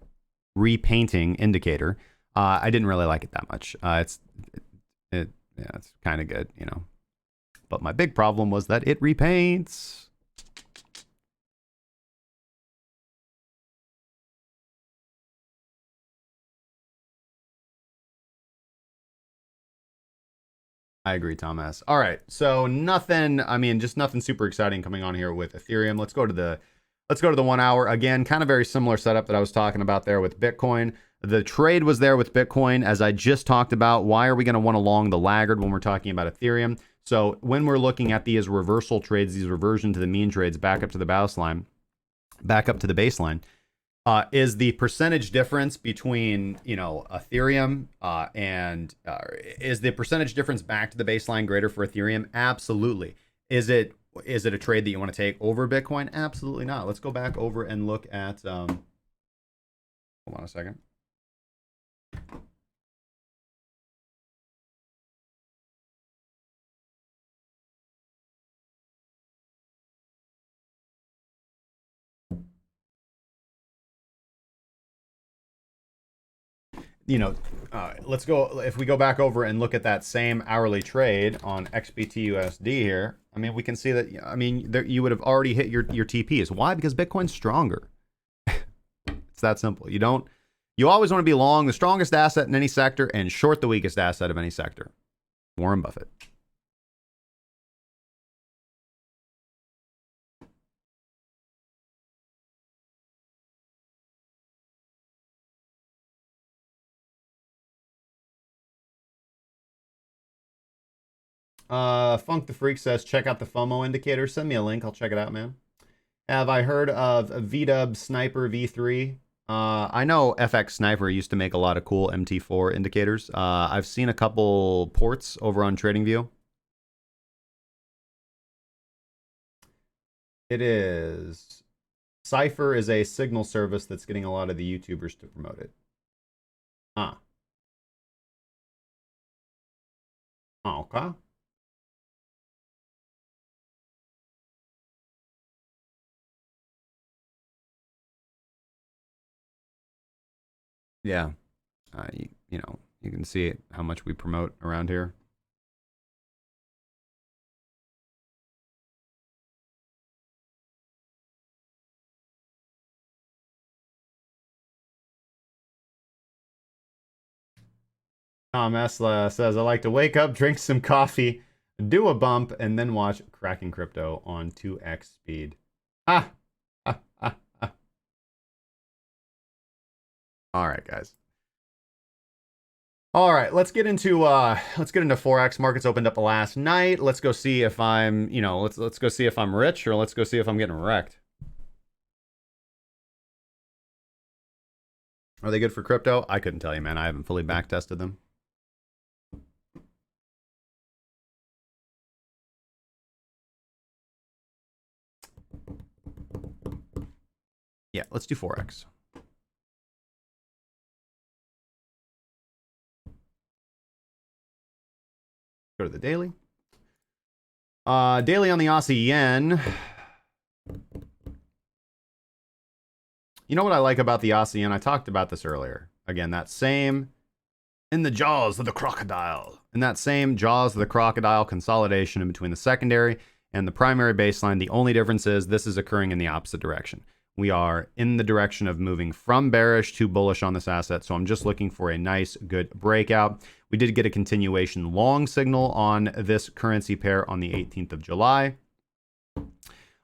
repainting indicator. I didn't really like it that much. Yeah, it's kind of good, you know. But my big problem was that it repaints. I agree, Thomas. All right, so nothing. I mean, just nothing super exciting coming on here with Ethereum. Let's go to the 1 hour again. Kind of very similar setup that I was talking about there with Bitcoin. The trade was there with Bitcoin, as I just talked about. Why are we going to want to long the laggard when we're talking about Ethereum? So when we're looking at these reversal trades, these reversion to the mean trades, back up to the baseline, is the percentage difference between, you know, Ethereum and is the percentage difference back to the baseline greater for Ethereum? Absolutely. Is it a trade that you want to take over Bitcoin? Absolutely not. Let's go back over and look at hold on a second. You know, let's go. If we go back over and look at that same hourly trade on XBTUSD here, I mean, we can see that. I mean, there, you would have already hit your TPs. Why? Because Bitcoin's stronger. It's that simple. You always want to be long the strongest asset in any sector and short the weakest asset of any sector. Warren Buffett. Funk the Freak says, check out the FOMO indicator. Send me a link. I'll check it out, man. Have I heard of VDub Sniper V3? I know FX Sniper used to make a lot of cool MT4 indicators. I've seen a couple ports over on TradingView. It is. Cypher is a signal service that's getting a lot of the YouTubers to promote it. Ah. Okay. Yeah. You know, you can see how much we promote around here. Tom Esla says, I like to wake up, drink some coffee, do a bump, and then watch Cracking Crypto on 2x speed. Ah! All right, guys. All right, let's get into Forex. Markets opened up last night. Let's go see if I'm, let's go see if I'm rich, or let's go see if I'm getting wrecked. Are they good for crypto? I couldn't tell you, man. I haven't fully back tested them. Yeah, let's do Forex. Go to the daily. Daily on the Aussie yen. You know what I like about the Aussie yen? I talked about this earlier. Again, that same in the jaws of the crocodile. In that same jaws of the crocodile consolidation in between the secondary and the primary baseline. The only difference is this is occurring in the opposite direction. We are in the direction of moving from bearish to bullish on this asset. So I'm just looking for a nice, good breakout. We did get a continuation long signal on this currency pair on the 18th of July.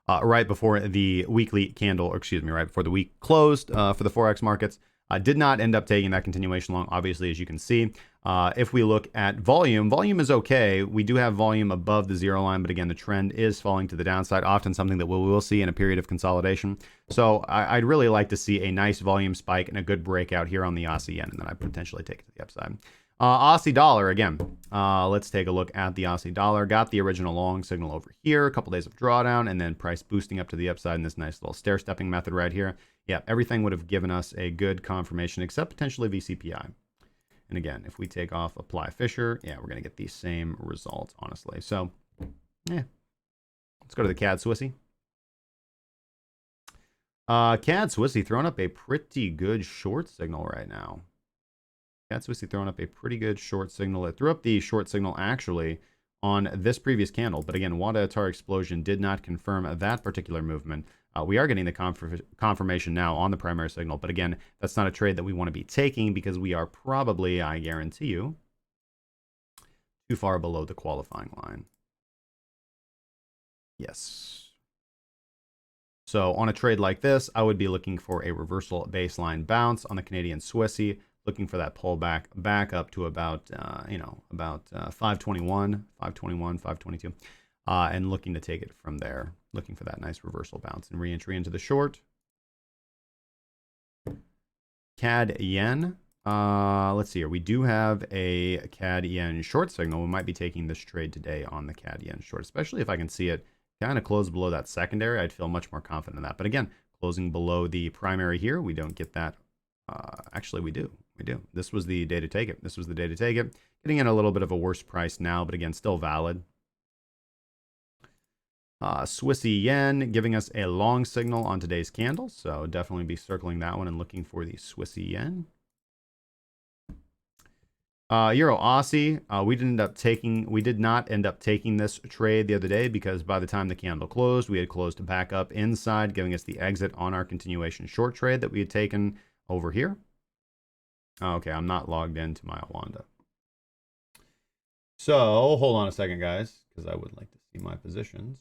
Right before the weekly candle, or excuse me, right before the week closed for the Forex markets. Did not end up taking that continuation long, obviously, as you can see. If we look at volume, volume is okay. We do have volume above the zero line, but again, the trend is falling to the downside, often something that we will see in a period of consolidation. So I'd really like to see a nice volume spike and a good breakout here on the Aussie yen, and then I potentially take it to the upside. Aussie dollar, again, let's take a look at the Aussie dollar. Got the original long signal over here, a couple days of drawdown, and then price boosting up to the upside in this nice little stair-stepping method right here. Yeah, everything would have given us a good confirmation, except potentially VCPI. And again, if we take off apply Fisher, yeah, we're going to get the same result, honestly. So, yeah. Let's go to the CAD Swissy. CAD Swissy throwing up a pretty good short signal right now. CAD Swissy throwing up a pretty good short signal. It threw up the short signal actually on this previous candle, but again, Wanda Atar explosion did not confirm that particular movement. We are getting the confirmation now on the primary signal, but again, that's not a trade that we want to be taking because we are probably, I guarantee you, too far below the qualifying line. Yes. So on a trade like this, I would be looking for a reversal baseline bounce on the Canadian Swissy, looking for that pullback back up to about, about 521, 522. And looking to take it from there, looking for that nice reversal bounce and re-entry into the short. CAD yen. Let's see here. We do have a CAD yen short signal. We might be taking this trade today on the CAD yen short, especially if I can see it kind of close below that secondary. I'd feel much more confident in that. But again, closing below the primary here, we don't get that. Actually, we do. We do. This was the day to take it. This was the day to take it. Getting in a little bit of a worse price now, but again, still valid. Swissy yen giving us a long signal on today's candle, so definitely be circling that one and looking for the Swissy yen. Euro Aussie, we did not end up taking this trade the other day because by the time the candle closed, we had closed back up inside, giving us the exit on our continuation short trade that we had taken over here. Okay, I'm not logged into my Wanda. So hold on a second, guys, because I would like to see my positions.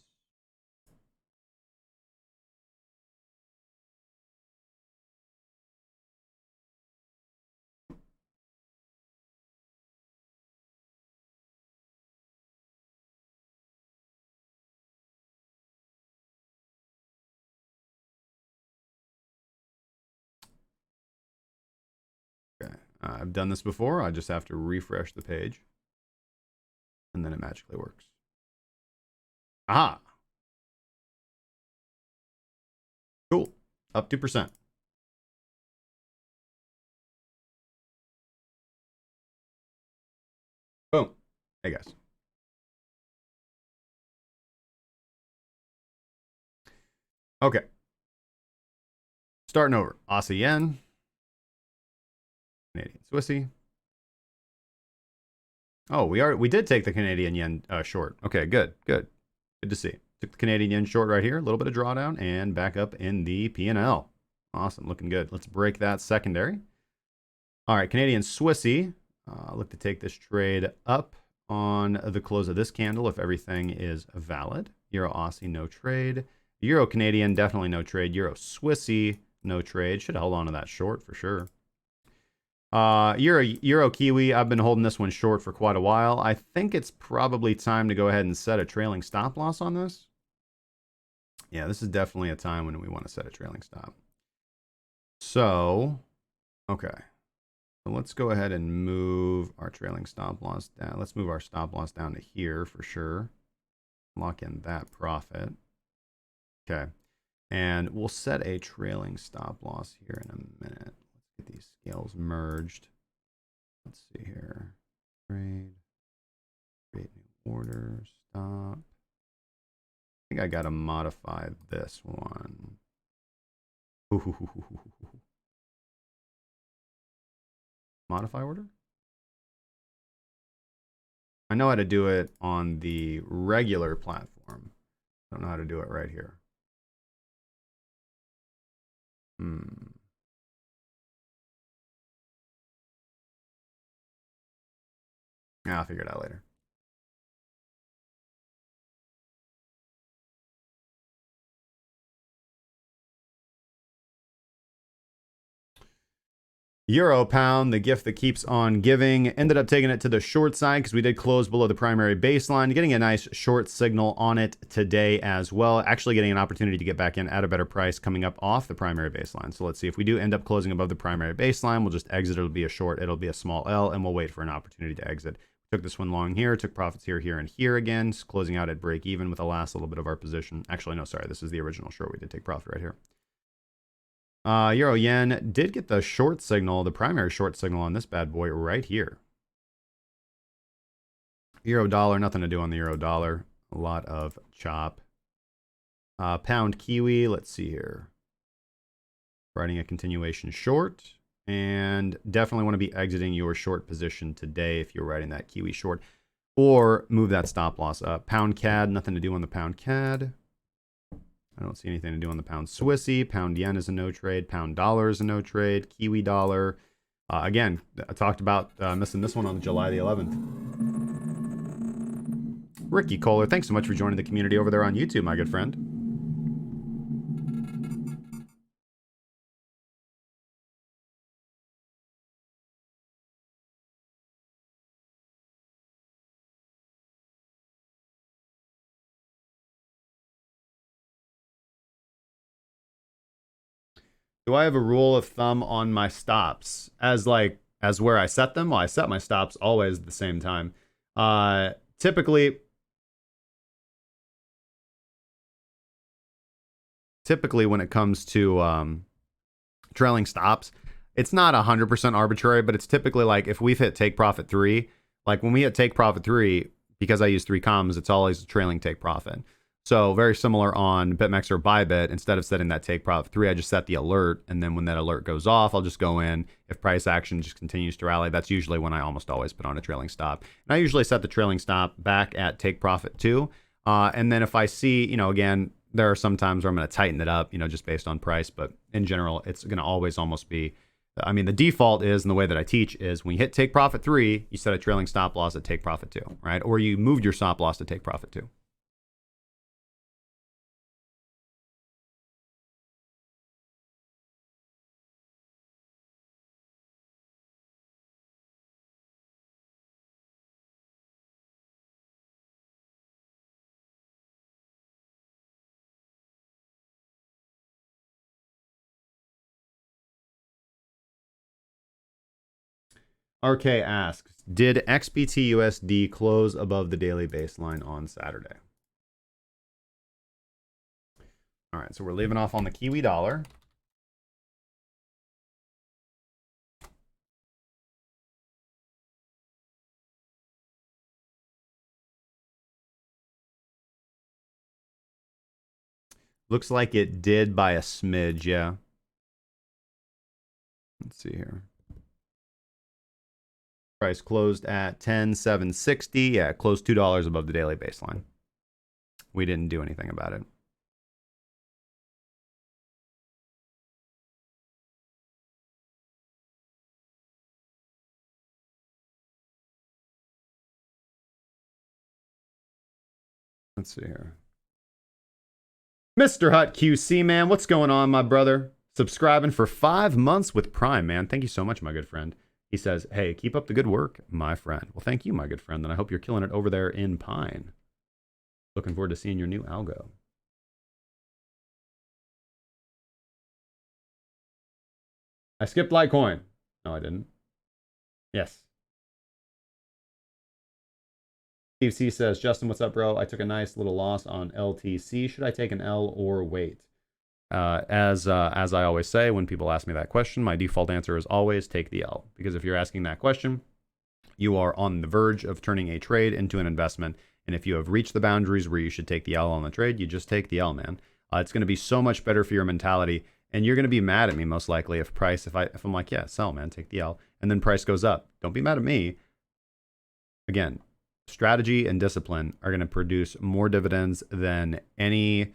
I've done this before. I just have to refresh the page. And then it magically works. Aha! Up 2%. Boom. Hey, guys. Okay. Starting over. Aussie yen. Canadian Swissy. Oh, we did take the Canadian yen short. Okay, good. Good to see. Took the Canadian yen short right here. A little bit of drawdown and back up in the P&L. Awesome. Looking good. Let's break that secondary. All right, Canadian Swissy. Look to take this trade up on the close of this candle if everything is valid. Euro Aussie, no trade. Euro Canadian, definitely no trade. Euro Swissy, no trade. Should have held on to that short for sure. Euro Kiwi, I've been holding this one short for quite a while. I think it's probably time to go ahead and set a trailing stop loss on this. Yeah, this is definitely a time when we want to set a trailing stop. So, okay. So let's go ahead and move our trailing stop loss down. Let's move our stop loss down to here for sure. Lock in that profit. Okay. And we'll set a trailing stop loss here in a minute. Get these scales merged. Let's see here. Trade. Create new order. Stop. I think I gotta modify this one. Modify order? I know how to do it on the regular platform. I don't know how to do it right here. Yeah, I'll figure it out later. Euro pound, the gift that keeps on giving. Ended up taking it to the short side because we did close below the primary baseline. Getting a nice short signal on it today as well. Actually getting an opportunity to get back in at a better price coming up off the primary baseline. So let's see if we do end up closing above the primary baseline. We'll just exit. It'll be a short. It'll be a small L and we'll wait for an opportunity to exit. Took this one long here. Took profits here, here, and here again. Closing out at break even with the last little bit of our position. Actually, no, sorry. This is the original short. We did take profit right here. Euro yen did get the short signal, the primary short signal on this bad boy right here. Euro dollar, nothing to do on the euro dollar. A lot of chop. Pound kiwi, let's see here. Writing a continuation short. And definitely want to be exiting your short position today if you're writing that kiwi short. Or move that stop loss up. Pound CAD, nothing to do on the pound CAD. I don't see anything to do on the pound Swissy. Pound yen is a no trade. Pound dollar is a no trade. Kiwi dollar. Again, I talked about missing this one on July the 11th. Rickie Kohler, thanks so much for joining the community over there on YouTube, my good friend. Do I have a rule of thumb on my stops as where I set them? Well, I set my stops always at the same time. Typically when it comes to trailing stops, it's not 100% arbitrary, but it's typically like if we've hit take profit 3, like when we hit take profit 3, because I use 3 commas, it's always trailing take profit. So very similar on BitMEX or ByBit. Instead of setting that take profit 3, I just set the alert. And then when that alert goes off, I'll just go in. If price action just continues to rally, that's usually when I almost always put on a trailing stop. And I usually set the trailing stop back at take profit 2. And then if I see, again, there are some times where I'm going to tighten it up, just based on price. But in general, it's going to always almost be, the default is, and the way that I teach is when you hit take profit 3, you set a trailing stop loss at take profit 2, right? Or you moved your stop loss to take profit 2. RK asks, did XBT-USD close above the daily baseline on Saturday? All right, so we're leaving off on the Kiwi dollar. Looks like it did by a smidge, yeah. Let's see here. Price closed at 10,760. Yeah, it closed $2 above the daily baseline. We didn't do anything about it. Let's see here. Mr. Hut QC, man, what's going on, my brother? Subscribing for 5 months with Prime, man. Thank you so much, my good friend. He says, hey, keep up the good work, my friend. Well, thank you, my good friend. And I hope you're killing it over there in Pine. Looking forward to seeing your new algo. I skipped Litecoin. No, I didn't. Yes. Steve C says, Justin, what's up, bro? I took a nice little loss on LTC. Should I take an L or wait? As I always say, when people ask me that question, my default answer is always take the L. Because if you're asking that question, you are on the verge of turning a trade into an investment. And if you have reached the boundaries where you should take the L on the trade, you just take the L, man. It's going to be so much better for your mentality. And you're going to be mad at me most likely if I'm like, yeah, sell, man, take the L. And then price goes up. Don't be mad at me. Again, strategy and discipline are going to produce more dividends than any,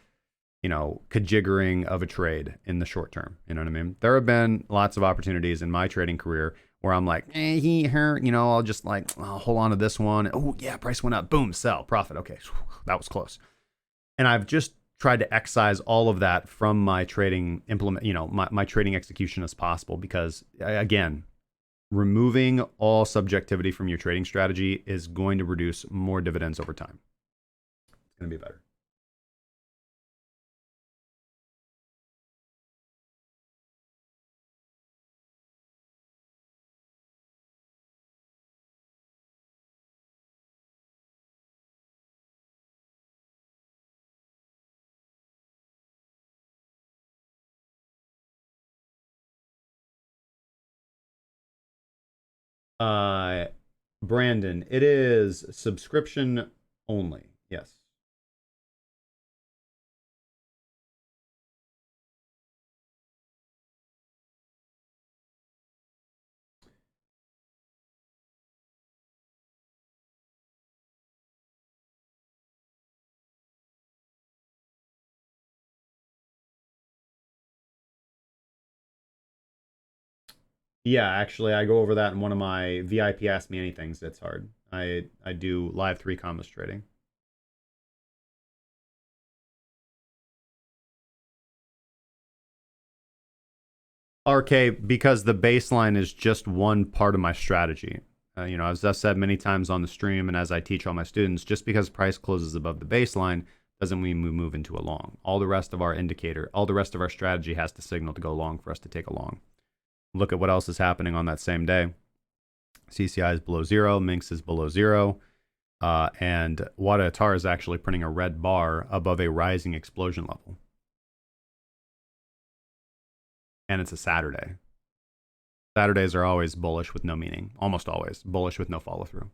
kajiggering of a trade in the short term. You know what I mean? There have been lots of opportunities in my trading career where I'm like, I'll just I'll hold on to this one. Oh yeah, price went up. Boom, sell, profit. Okay, that was close. And I've just tried to excise all of that from my trading my trading execution as possible, because again, removing all subjectivity from your trading strategy is going to produce more dividends over time. It's going to be better. Brandon, it is subscription only. Yes. Yeah, actually, I go over that in one of my VIP Ask Me Anythings. That's hard. I do live 3 commas trading. RK, because the baseline is just one part of my strategy. As I've said many times on the stream and as I teach all my students, just because price closes above the baseline doesn't mean we move into a long. All the rest of our strategy has to signal to go long for us to take a long. Look at what else is happening on that same day. CCI is below 0, Minx is below 0, and Wada Atar is actually printing a red bar above a rising explosion level. And it's a Saturday. Saturdays are always bullish with no meaning. Almost always. Bullish with no follow through.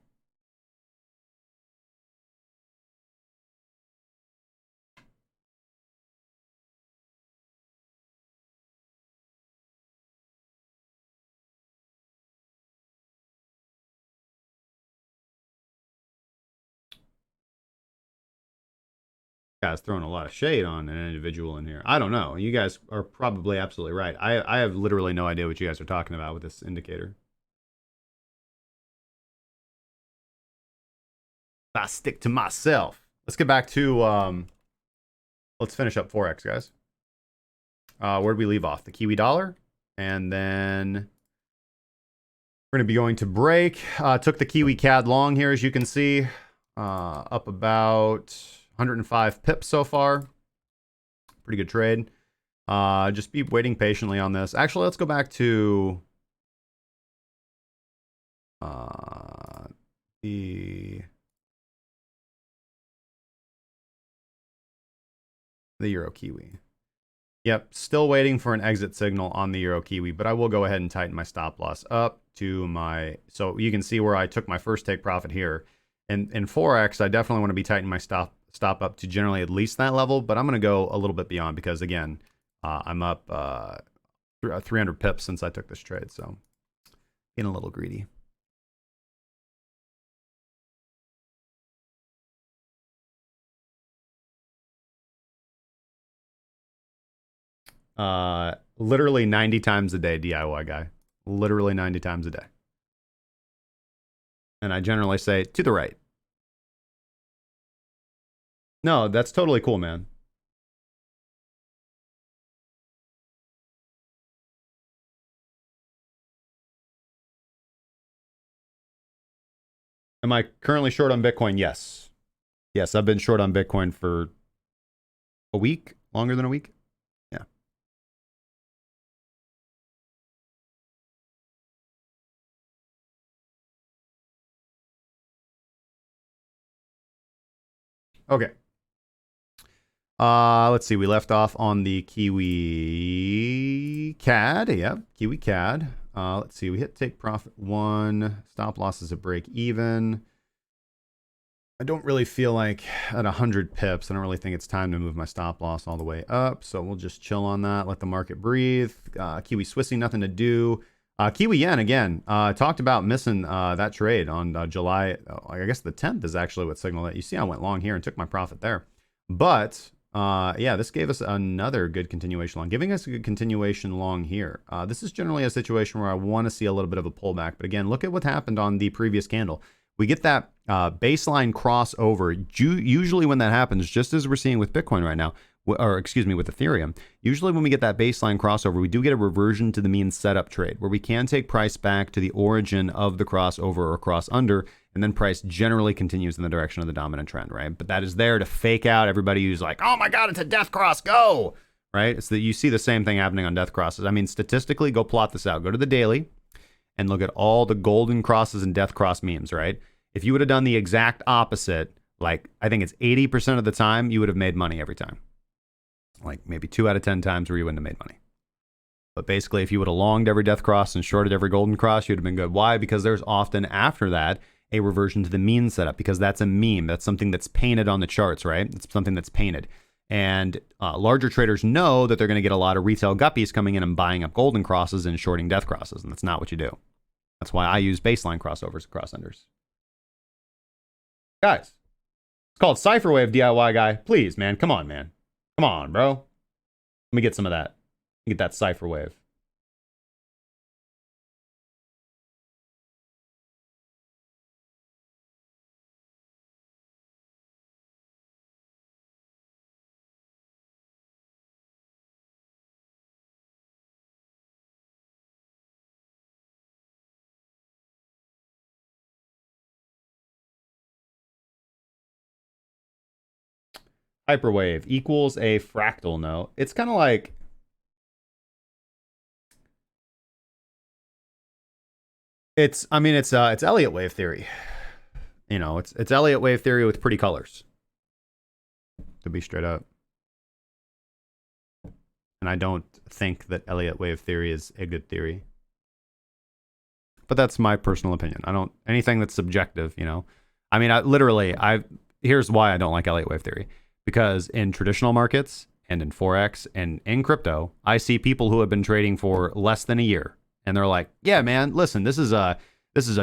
Guys throwing a lot of shade on an individual in here. I don't know. You guys are probably absolutely right. I have literally no idea what you guys are talking about with this indicator. I stick to myself. Let's get back to let's finish up Forex, guys. Where'd we leave off? The Kiwi dollar, and then we're gonna be going to break. Took the Kiwi CAD long here, as you can see, up about 105 pips so far. Pretty good trade. Just be waiting patiently on this. Actually, let's go back to the Euro Kiwi. Yep, still waiting for an exit signal on the Euro Kiwi, but I will go ahead and tighten my stop loss up to my, so you can see where I took my first take profit here. And in Forex, I definitely want to be tightening my stop stop up to generally at least that level, but I'm going to go a little bit beyond because, again, I'm up 300 pips since I took this trade, so getting a little greedy. Literally 90 times a day, DIY guy. Literally 90 times a day. And I generally say, to the right. No, that's totally cool, man. Am I currently short on Bitcoin? Yes. Yes, I've been short on Bitcoin for a week, longer than a week. Yeah. Okay. Let's see. We left off on the Kiwi CAD. Yep, Kiwi CAD. Let's see. We hit take profit 1. Stop loss is a break even. I don't really feel like at 100 pips, I don't really think it's time to move my stop loss all the way up. So we'll just chill on that. Let the market breathe. Kiwi Swissy, nothing to do. Kiwi Yen, again, talked about missing that trade on July, I guess the 10th is actually what signaled it. You see I went long here and took my profit there. But yeah, this gave us another good continuation long, giving us a good continuation long here. This is generally a situation where I want to see a little bit of a pullback. But again, look at what happened on the previous candle. We get that baseline crossover. Usually when that happens, just as we're seeing with Bitcoin right now, or excuse me, with Ethereum, usually when we get that baseline crossover, we do get a reversion to the mean setup trade, where we can take price back to the origin of the crossover or cross under, and then price generally continues in the direction of the dominant trend, right? But that is there to fake out everybody who's like, oh my God, it's a death cross, go, right? It's that you see the same thing happening on death crosses. I mean, statistically, go plot this out. Go to the daily and look at all the golden crosses and death cross memes, right? If you would have done the exact opposite, like I think it's 80% of the time, you would have made money every time. Like maybe 2 out of 10 times where you wouldn't have made money. But basically, if you would have longed every death cross and shorted every golden cross, you'd have been good. Why? Because there's often after that a reversion to the mean setup, because that's a meme. That's something that's painted on the charts, right? It's something that's painted. And larger traders know that they're going to get a lot of retail guppies coming in and buying up golden crosses and shorting death crosses. And that's not what you do. That's why I use baseline crossovers and cross unders. Guys, it's called Cypherwave, DIY guy. Please, man. Come on, man. Come on, bro. Let me get some of that. Get that Cypherwave. Hyperwave equals a fractal. No, it's kind of like, I mean, it's Elliott wave theory. You know, it's Elliott wave theory with pretty colors. To be straight up. And I don't think that Elliott wave theory is a good theory. But that's my personal opinion. I don't, anything that's subjective, you know. I mean, here's why I don't like Elliott wave theory. Because in traditional markets and in Forex and in crypto, I see people who have been trading for less than a year. And they're like, yeah, man, listen, this is a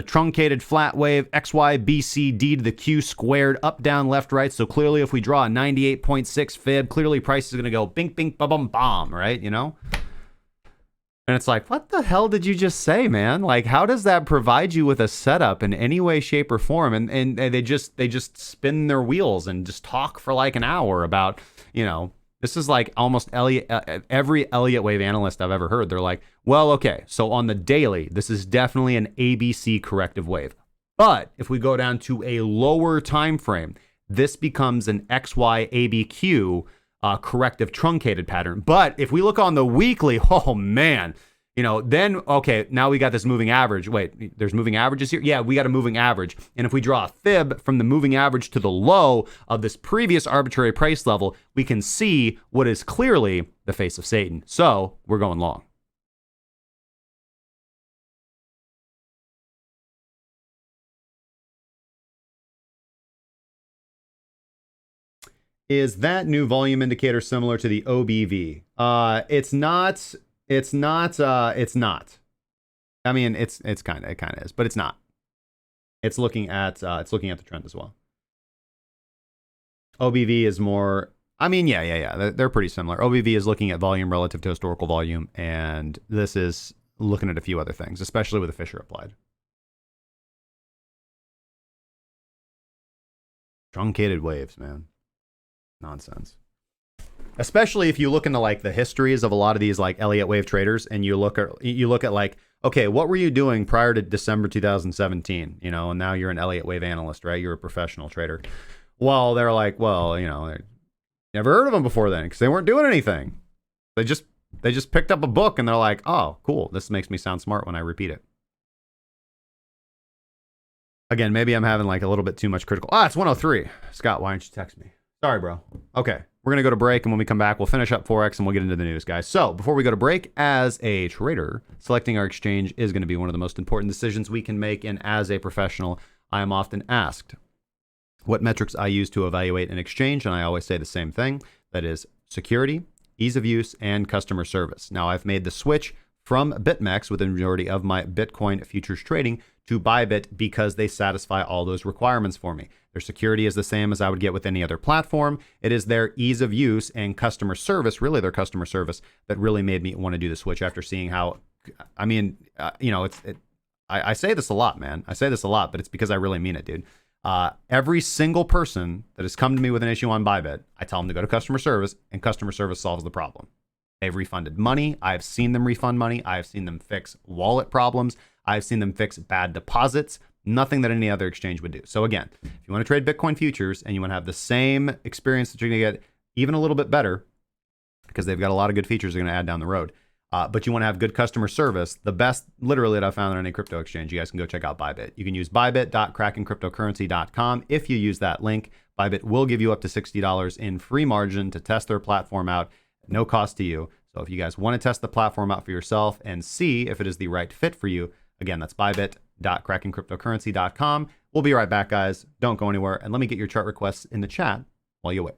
truncated flat wave, XYBC D to the Q squared, up, down, left, right. So clearly if we draw a 98.6 fib, clearly price is going to go bink, bink, ba-bum, bomb, right? You know? And it's like, what the hell did you just say, man? Like, how does that provide you with a setup in any way, shape, or form? And they just spin their wheels and just talk for like an hour about, you know, this is like almost every Elliott wave analyst I've ever heard. They're like, well, okay, so on the daily, this is definitely an ABC corrective wave. But if we go down to a lower time frame, this becomes an XYABQ corrective truncated pattern. But if we look on the weekly, oh man, you know, then, okay, now we got this moving average. Wait, there's moving averages here? Yeah, we got a moving average. And if we draw a fib from the moving average to the low of this previous arbitrary price level, we can see what is clearly the face of Satan. So we're going long. Is that new volume indicator similar to the OBV? It's not. It's not. It's not. I mean, it kind of is, but it's not. It's looking at the trend as well. OBV is more. I mean, yeah. They're pretty similar. OBV is looking at volume relative to historical volume, and this is looking at a few other things, especially with the Fisher applied. Truncated waves, man. Nonsense. Especially if you look into like the histories of a lot of these like Elliott wave traders, and you look at like, okay, what were you doing prior to December 2017? You know, and now you're an Elliott wave analyst, right? You're a professional trader. Well, they're like, well, you know, never heard of them before then because they weren't doing anything. They just picked up a book and they're like, oh, cool. This makes me sound smart when I repeat it. Again, maybe I'm having like a little bit too much critical. It's 103. Scott, why don't you text me? Sorry, bro. Okay, we're going to go to break, and when we come back, we'll finish up Forex, and we'll get into the news, guys. So before we go to break, as a trader, selecting our exchange is going to be one of the most important decisions we can make, and as a professional, I am often asked what metrics I use to evaluate an exchange, and I always say the same thing. That is security, ease of use, and customer service. Now, I've made the switch from BitMEX with the majority of my Bitcoin futures trading to ByBit because they satisfy all those requirements for me. Their security is the same as I would get with any other platform. It is their ease of use and customer service, really their customer service, that really made me want to do the switch after seeing how, I mean, I say this a lot, man. I say this a lot, but it's because I really mean it, dude. Every single person that has come to me with an issue on ByBit, I tell them to go to customer service, and customer service solves the problem. They've refunded money. I've seen them refund money. I've seen them fix wallet problems. I've seen them fix bad deposits. Nothing that any other exchange would do. So again, if you want to trade Bitcoin futures and you want to have the same experience that you're going to get, even a little bit better, because they've got a lot of good features they're going to add down the road, but you want to have good customer service, the best literally that I've found on any crypto exchange, you guys can go check out ByBit. You can use bybit.crackencryptocurrency.com. If you use that link, ByBit will give you up to $60 in free margin to test their platform out. No cost to you. So if you guys want to test the platform out for yourself and see if it is the right fit for you, again, that's bybit.crackencryptocurrency.com. We'll be right back, guys. Don't go anywhere. And let me get your chart requests in the chat while you wait.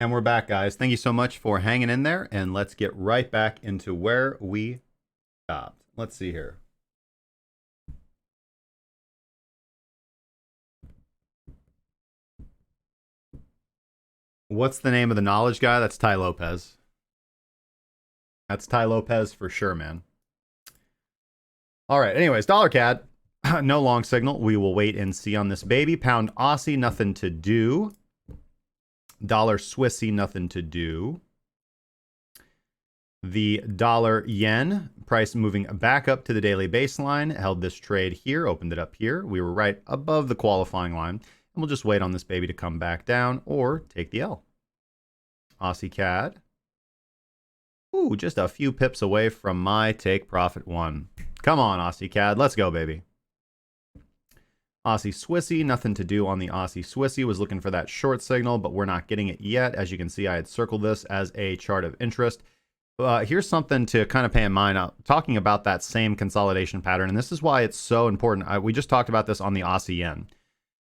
And we're back, guys. Thank you so much for hanging in there. And let's get right back into where we stopped. Let's see here. What's the name of the knowledge guy? That's Ty Lopez. That's Ty Lopez for sure, man. All right. Anyways, dollar CAD. No long signal. We will wait and see on this baby. Pound Aussie, nothing to do. Dollar Swissy, nothing to do. The dollar yen price moving back up to the daily baseline. Held this trade here, opened it up here. We were right above the qualifying line. And we'll just wait on this baby to come back down or take the L. Aussie CAD. Ooh, just a few pips away from my take profit one. Come on, Aussie CAD. Let's go, baby. Aussie Swissy, nothing to do on the Aussie Swissy. Was looking for that short signal, but we're not getting it yet. As you can see, I had circled this as a chart of interest. Here's something to kind of pay in mind. Talking about that same consolidation pattern, and this is why it's so important. We just talked about this on the Aussie yen.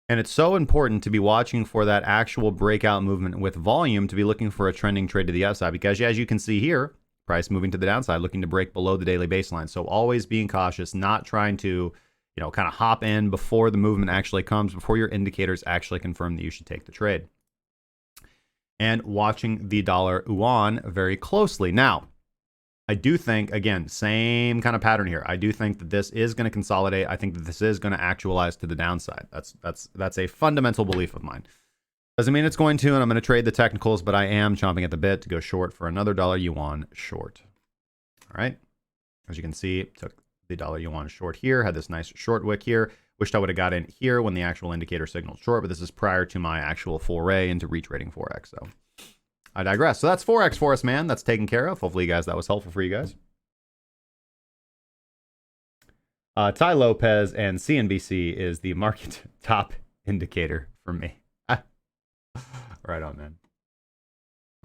And it's so important to be watching for that actual breakout movement with volume, to be looking for a trending trade to the upside, because as you can see here, price moving to the downside, looking to break below the daily baseline. So always being cautious, not trying to, kind of hop in before the movement actually comes, before your indicators actually confirm that you should take the trade. And watching the dollar yuan very closely. Now, I do think, again, same kind of pattern here. I do think that this is going to consolidate. I think that this is going to actualize to the downside. That's a fundamental belief of mine. Doesn't mean it's going to, and I'm going to trade the technicals, but I am chomping at the bit to go short for another dollar yuan short. All right. As you can see, took the dollar yuan short here, had this nice short wick here. Wished I would have got in here when the actual indicator signaled short, but this is prior to my actual foray into retrading Forex. So I digress. So that's Forex for us, man. That's taken care of. Hopefully, you guys, that was helpful for you guys. Ty Lopez and CNBC is the market top indicator for me. Right on, man.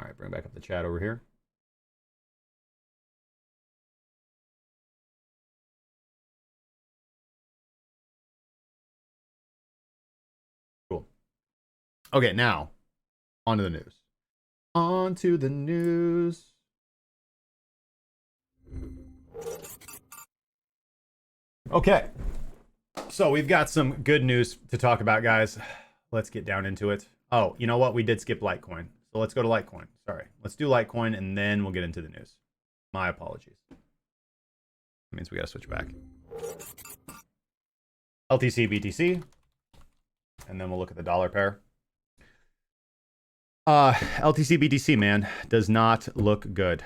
All right, bring back up the chat over here. Cool. Okay, now on to the news. On to the news. Okay. So we've got some good news to talk about, guys. Let's get down into it. Oh, you know what? We did skip Litecoin. So let's go to Litecoin. Sorry. Let's do Litecoin and then we'll get into the news. My apologies. That means we got to switch back. LTC BTC. And then we'll look at the dollar pair. LTC BTC, man, does not look good.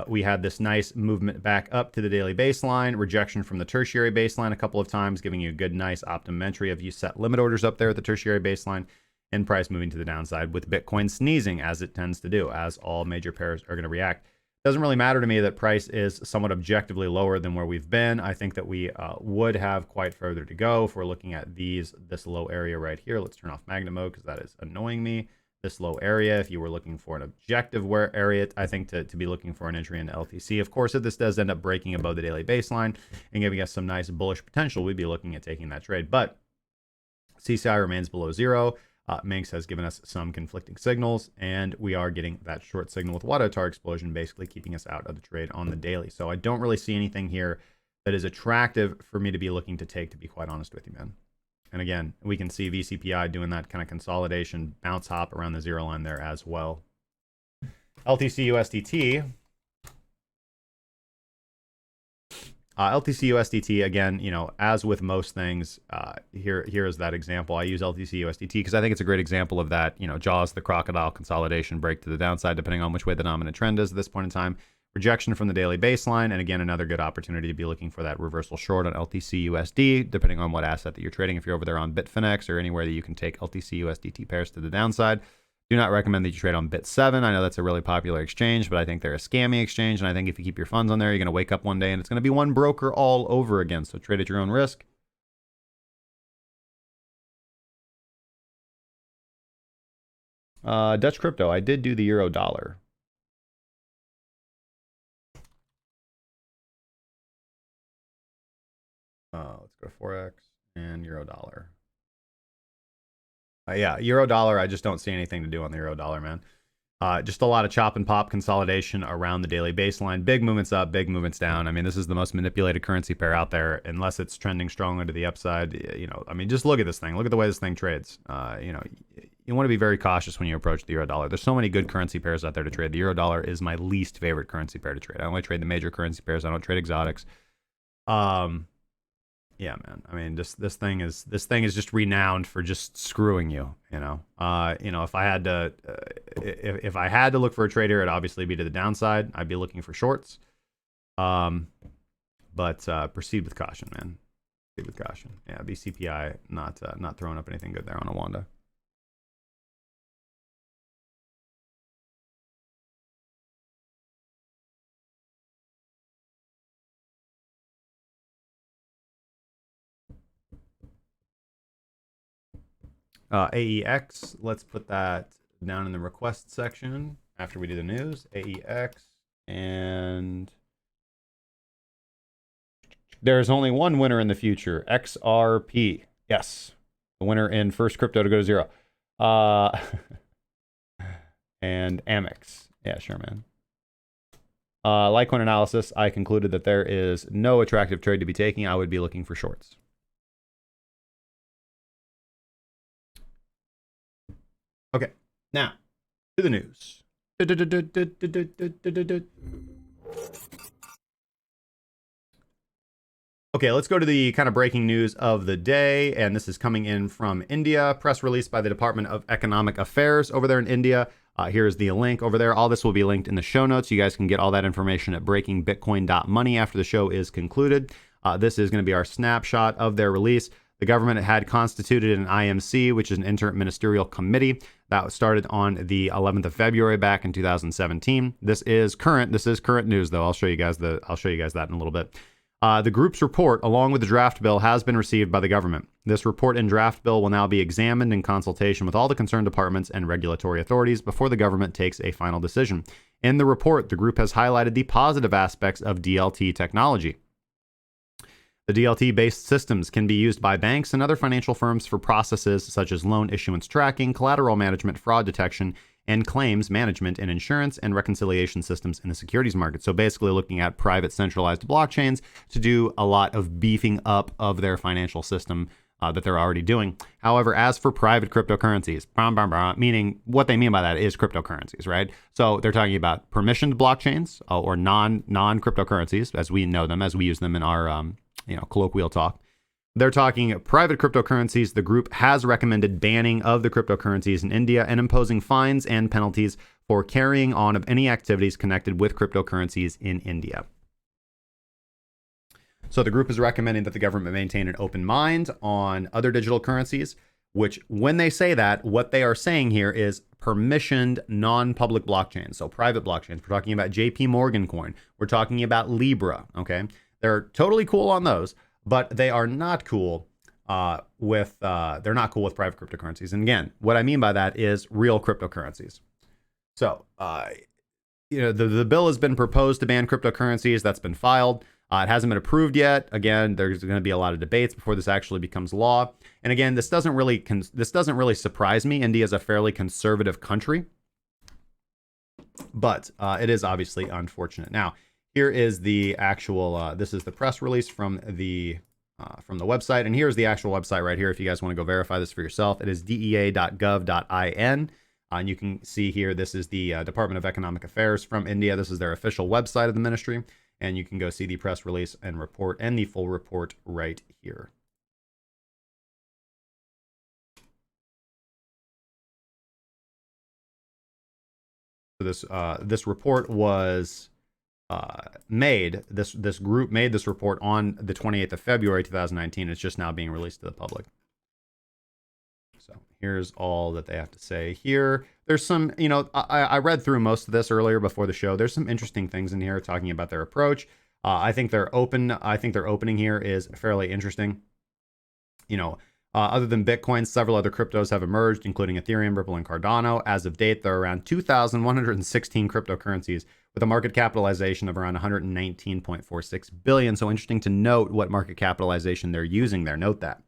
We had this nice movement back up to the daily baseline, rejection from the tertiary baseline a couple of times, giving you a good, nice optometry of you set limit orders up there at the tertiary baseline, and price moving to the downside with Bitcoin sneezing, as it tends to do, as all major pairs are going to react. Doesn't really matter to me that price is somewhat objectively lower than where we've been. I think that we would have quite further to go if we're looking at this low area right here. Let's turn off magnet mode because that is annoying me. This low area, if you were looking for an objective area, I think to be looking for an entry into LTC. Of course, if this does end up breaking above the daily baseline and giving us some nice bullish potential, we'd be looking at taking that trade. But CCI remains below zero. Minx has given us some conflicting signals, and we are getting that short signal with Wadatar explosion, basically keeping us out of the trade on the daily. So I don't really see anything here that is attractive for me to be looking to take, to be quite honest with you, man. And again, we can see VCPI doing that kind of consolidation, bounce hop around the zero line there as well. LTC USDT. LTC USDT, again, you know, as with most things, here is that example. I use LTC USDT because I think it's a great example of that, you know, Jaws, the crocodile consolidation break to the downside, depending on which way the dominant trend is at this point in time. Rejection from the daily baseline, and again, another good opportunity to be looking for that reversal short on LTC USD, depending on what asset that you're trading. If you're over there on Bitfinex or anywhere that you can take LTC USDT pairs to the downside, do not recommend that you trade on Bit7. I know that's a really popular exchange, but I think they're a scammy exchange, and I think if you keep your funds on there, you're going to wake up one day and it's going to be one broker all over again. So trade at your own risk. Dutch crypto. I did do the euro dollar. Let's go to Forex and euro dollar. Yeah, euro dollar, I just don't see anything to do on the euro dollar, man. Just a lot of chop and pop consolidation around the daily baseline. Big movements up, big movements down. I mean, this is the most manipulated currency pair out there, unless it's trending strongly to the upside. You know, I mean, just look at this thing. Look at the way this thing trades. You know, you want to be very cautious when you approach the euro dollar. There's so many good currency pairs out there to trade. The euro dollar is my least favorite currency pair to trade. I only trade the major currency pairs. I don't trade exotics. Yeah, man. I mean, this thing is just renowned for just screwing you. You know, if I had to look for a trade here, it'd obviously be to the downside. I'd be looking for shorts. But proceed with caution, man. Proceed with caution. Yeah, BCPI not throwing up anything good there on a Wanda. AEX, let's put that down in the request section after we do the news. AEX, and there's only one winner in the future, XRP. Yes, the winner in first crypto to go to zero. And AMEX. Yeah, sure, man. Litecoin analysis, I concluded that there is no attractive trade to be taking. I would be looking for shorts. Okay, now to the news. Okay, let's go to the kind of breaking news of the day, and this is coming in from India. Press release by the Department of Economic Affairs over there in India. Here's the link over there. All this will be linked in the show notes. You guys can get all that information at breakingbitcoin.money after the show is concluded. This is going to be our snapshot of their release. The government had constituted an IMC, which is an interministerial committee that was started on the 11th of February back in 2017. This is current news, though. I'll show you guys that in a little bit. The group's report, along with the draft bill, has been received by the government. This report and draft bill will now be examined in consultation with all the concerned departments and regulatory authorities before the government takes a final decision. In the report, the group has highlighted the positive aspects of DLT technology. The DLT-based systems can be used by banks and other financial firms for processes such as loan issuance tracking, collateral management, fraud detection, and claims management in insurance and reconciliation systems in the securities market. So basically looking at private centralized blockchains to do a lot of beefing up of their financial system that they're already doing. However, as for private cryptocurrencies, meaning what they mean by that is cryptocurrencies, right? So they're talking about permissioned blockchains or non-cryptocurrencies as we know them, as we use them in our colloquial talk. They're talking private cryptocurrencies. The group has recommended banning of the cryptocurrencies in India and imposing fines and penalties for carrying on of any activities connected with cryptocurrencies in India. So the group is recommending that the government maintain an open mind on other digital currencies, which when they say that, what they are saying here is permissioned non-public blockchains, so private blockchains. We're talking about JP Morgan coin. We're talking about Libra, okay? They're totally cool on those, but they are not cool with private cryptocurrencies. And again, what I mean by that is real cryptocurrencies. So, the bill has been proposed to ban cryptocurrencies. That's been filed. It hasn't been approved yet. Again, there's going to be a lot of debates before this actually becomes law. And again, this doesn't really surprise me. India is a fairly conservative country, but it is obviously unfortunate. Now, here is the actual. This is the press release from the website, and here's the actual website right here. If you guys want to go verify this for yourself, it is dea.gov.in. And you can see here, this is the Department of Economic Affairs from India. This is their official website of the ministry. And you can go see the press release and report and the full report right here. So this report was made. This group made this report on the 28th of February 2019. It's just now being released to the public. So here's all that they have to say here. There's some, I read through most of this earlier before the show. There's some interesting things in here talking about their approach. I think their opening here is fairly interesting. Other than Bitcoin, several other cryptos have emerged, including Ethereum, Ripple, and Cardano. As of date, there are around 2,116 cryptocurrencies with a market capitalization of around 119.46 billion. So interesting to note what market capitalization they're using there. Note that.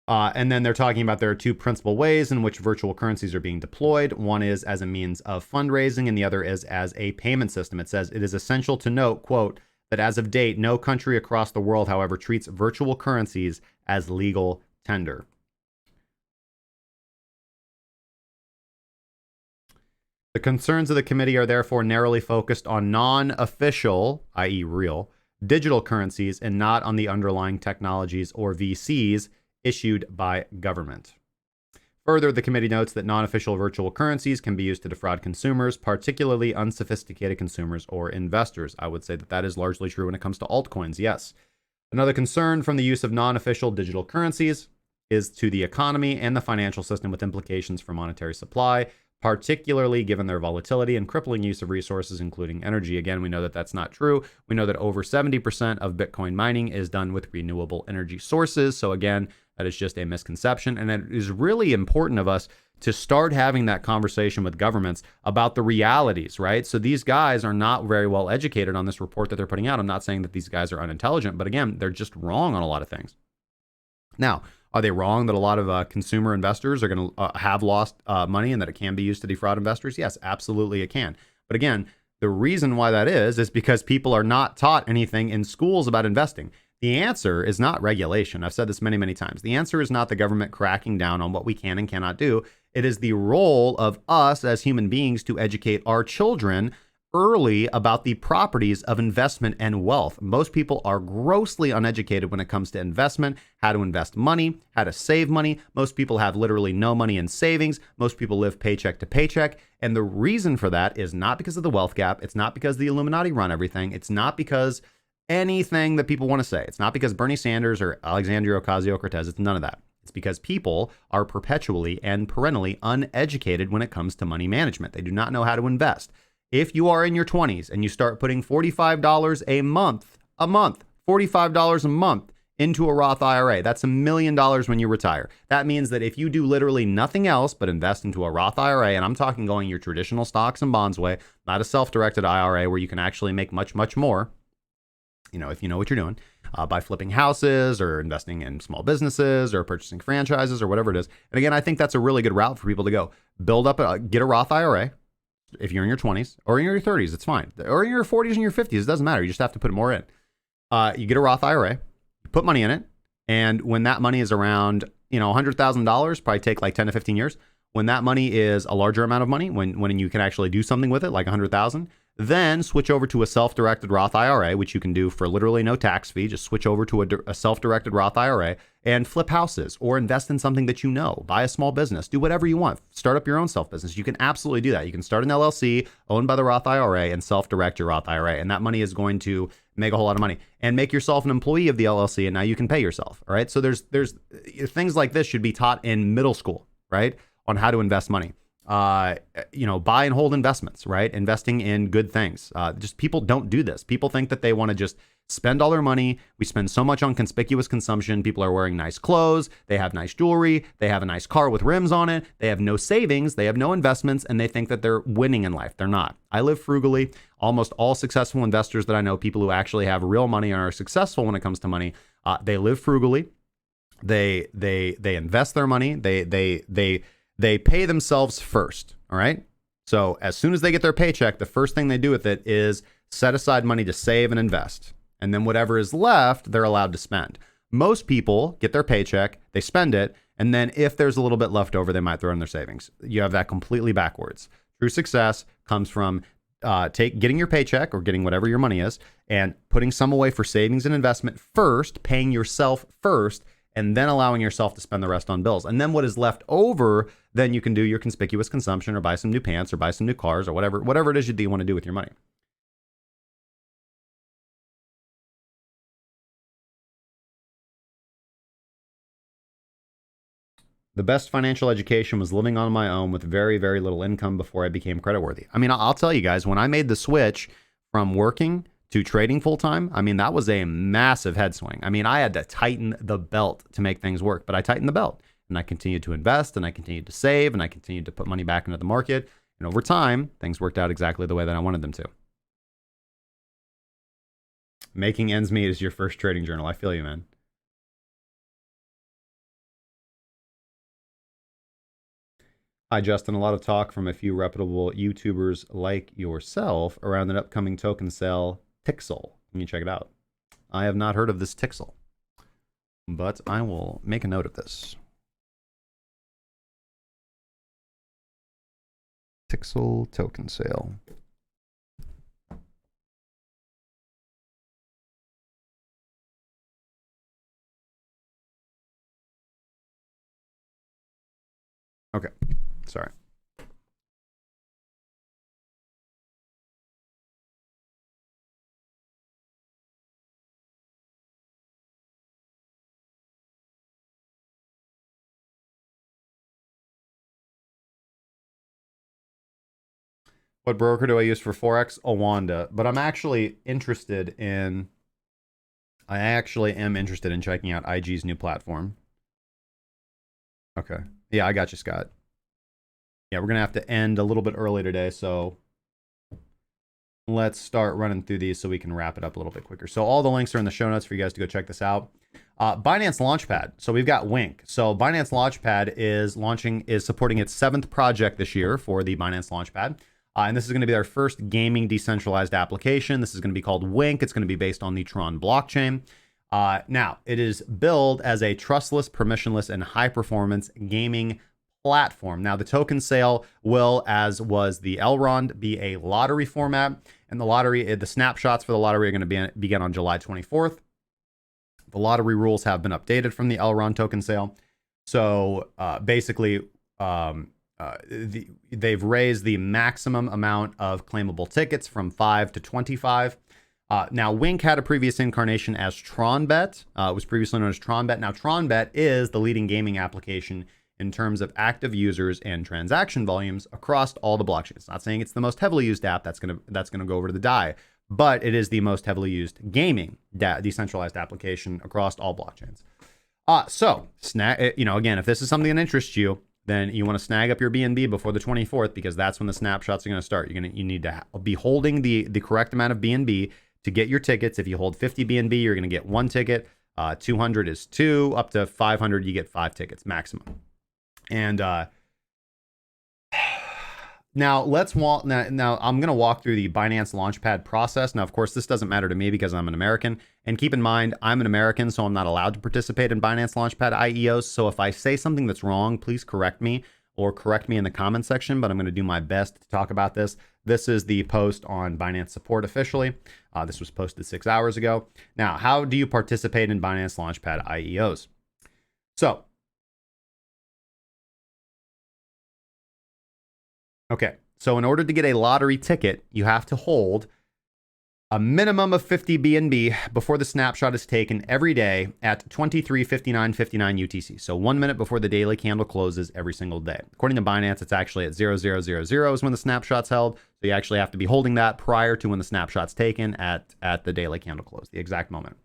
And then they're talking about there are two principal ways in which virtual currencies are being deployed. One is as a means of fundraising, and the other is as a payment system. It says it is essential to note, quote, that as of date, no country across the world, however, treats virtual currencies as legal tender. The concerns of the committee are therefore narrowly focused on non-official, i.e. real, digital currencies and not on the underlying technologies or VCs issued by government. Further, the committee notes that non-official virtual currencies can be used to defraud consumers, particularly unsophisticated consumers or investors. I would say that is largely true when it comes to altcoins, yes. Another concern from the use of non-official digital currencies is to the economy and the financial system with implications for monetary supply, particularly given their volatility and crippling use of resources, including energy. Again, we know that that's not true. We know that over 70% of Bitcoin mining is done with renewable energy sources. So again, that is just a misconception. And it is really important of us to start having that conversation with governments about the realities, right? So these guys are not very well educated on this report that they're putting out. I'm not saying that these guys are unintelligent, but again, they're just wrong on a lot of things. Now, are they wrong that a lot of consumer investors are going to have lost money and that it can be used to defraud investors? Yes, absolutely it can. But again, the reason why that is because people are not taught anything in schools about investing. The answer is not regulation. I've said this many, many times. The answer is not the government cracking down on what we can and cannot do. It is the role of us as human beings to educate our children early about the properties of investment and wealth. Most people are grossly uneducated when it comes to investment, how to invest money, how to save money. Most people have literally no money in savings. Most people live paycheck to paycheck. And the reason for that is not because of the wealth gap. It's not because the Illuminati run everything. It's not because anything that people want to say. It's not because Bernie Sanders or Alexandria Ocasio-Cortez. It's none of that. It's because people are perpetually and perennially uneducated when it comes to money management. They do not know how to invest. If you are in your 20s and you start putting $45 a month, $45 a month into a Roth IRA, that's $1 million when you retire. That means that if you do literally nothing else but invest into a Roth IRA, and I'm talking going your traditional stocks and bonds way, not a self-directed IRA where you can actually make much, much more, if you know what you're doing, by flipping houses or investing in small businesses or purchasing franchises or whatever it is. And again, I think that's a really good route for people to go. Get a Roth IRA. If you're in your 20s or in your 30s, it's fine. Or in your 40s and your 50s, it doesn't matter. You just have to put more in. You get a Roth IRA, you put money in it. And when that money is around, $100,000, probably take like 10 to 15 years. When that money is a larger amount of money, when you can actually do something with it, like 100,000, then switch over to a self-directed Roth IRA, which you can do for literally no tax fee. Just switch over to a self-directed Roth IRA and flip houses or invest in something that you know. Buy a small business. Do whatever you want. Start up your own self-business. You can absolutely do that. You can start an LLC owned by the Roth IRA and self-direct your Roth IRA. And that money is going to make a whole lot of money. And make yourself an employee of the LLC, and now you can pay yourself. All right. So there's things like this should be taught in middle school, right, on how to invest money. buy and hold investments, right? Investing in good things. Just people don't do this. People think that they want to just spend all their money. We spend so much on conspicuous consumption. People are wearing nice clothes. They have nice jewelry. They have a nice car with rims on it. They have no savings. They have no investments, and they think that they're winning in life. They're not. I live frugally. Almost all successful investors that I know, people who actually have real money and are successful when it comes to money, they live frugally. They invest their money. They pay themselves first. All right. So as soon as they get their paycheck, the first thing they do with it is set aside money to save and invest. And then whatever is left, they're allowed to spend. Most people get their paycheck, they spend it, and then if there's a little bit left over, they might throw in their savings. You have that completely backwards. True success comes from getting your paycheck or getting whatever your money is and putting some away for savings and investment first, paying yourself first, and then allowing yourself to spend the rest on bills. And then what is left over, then you can do your conspicuous consumption or buy some new pants or buy some new cars or whatever it is that you want to do with your money. The best financial education was living on my own with very, very little income before I became creditworthy. I mean, I'll tell you guys, when I made the switch from working to trading full time, I mean, that was a massive head swing. I mean, I had to tighten the belt to make things work, but I tightened the belt and I continued to invest and I continued to save and I continued to put money back into the market. And over time, things worked out exactly the way that I wanted them to. Making ends meet is your first trading journal. I feel you, man. Hi, Justin. A lot of talk from a few reputable YouTubers like yourself around an upcoming token sale, Tixel. Can you check it out? I have not heard of this Tixel, but I will make a note of this. Tixel token sale. Okay, sorry. What broker do I use for Forex? Owanda. But I actually am interested in checking out IG's new platform. Okay. Yeah, I got you, Scott. Yeah, we're going to have to end a little bit early today, so let's start running through these so we can wrap it up a little bit quicker. So all the links are in the show notes for you guys to go check this out. Binance Launchpad. So we've got Wink. So Binance Launchpad is supporting its 7th project this year for the Binance Launchpad. And this is going to be our first gaming decentralized application. This is going to be called Wink. It's going to be based on the Tron blockchain. Now, it is billed as a trustless, permissionless, and high-performance gaming platform. Now, the token sale will, as was the Elrond, be a lottery format. And the snapshots for the lottery are going to begin on July 24th. The lottery rules have been updated from the Elrond token sale. So basically, they've raised the maximum amount of claimable tickets from 5 to 25. Now, Wink had a previous incarnation as TronBet. It was previously known as TronBet. Now, TronBet is the leading gaming application in terms of active users and transaction volumes across all the blockchains. Not saying it's the most heavily used app. That's gonna go over to the die, but it is the most heavily used gaming decentralized application across all blockchains. So again, if this is something that interests you, then you want to snag up your BNB before the 24th because that's when the snapshots are going to start. You need to be holding the correct amount of BNB to get your tickets. If you hold 50 BNB, you're going to get 1 ticket. 200 is 2. Up to 500, you get 5 tickets maximum. And now I'm going to walk through the Binance Launchpad process. Now, of course, this doesn't matter to me because I'm an American. And keep in mind, I'm an American, so I'm not allowed to participate in Binance Launchpad IEOs. So if I say something that's wrong, please correct me or correct me in the comment section. But I'm going to do my best to talk about this. This is the post on Binance support officially. This was posted 6 hours ago. Now, how do you participate in Binance Launchpad IEOs? So in order to get a lottery ticket, you have to hold A minimum of 50 BNB before the snapshot is taken every day at 23:59:59 UTC. So 1 minute before the daily candle closes every single day. According to Binance, it's actually at 0000 is when the snapshot's held. So you actually have to be holding that prior to when the snapshot's taken at the daily candle close, the exact moment.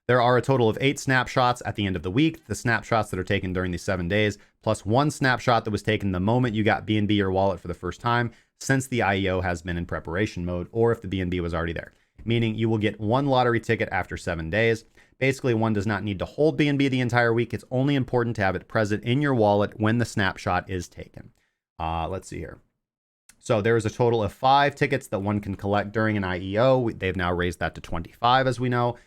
There are a total of 8 snapshots at the end of the week. The snapshots that are taken during these 7 days, plus 1 snapshot that was taken the moment you got BNB your wallet for the first time, since the IEO has been in preparation mode, or if the BNB was already there. Meaning you will get 1 lottery ticket after 7 days. Basically, one does not need to hold BNB the entire week. It's only important to have it present in your wallet when the snapshot is taken. Let's see here. So there is a total of 5 tickets that one can collect during an IEO. They've now raised that to 25, as we know.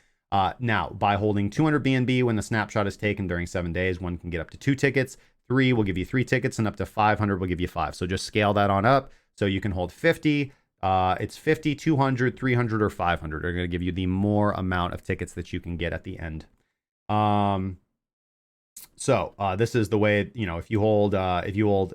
Now, by holding 200 BNB when the snapshot is taken during 7 days, one can get up to 2 tickets. 3 will give you 3 tickets, and up to 500 will give you 5. So just scale that on up. So you can hold 50. It's 50, 200, 300, or 500 are going to give you the more amount of tickets that you can get at the end. This is the way, if you hold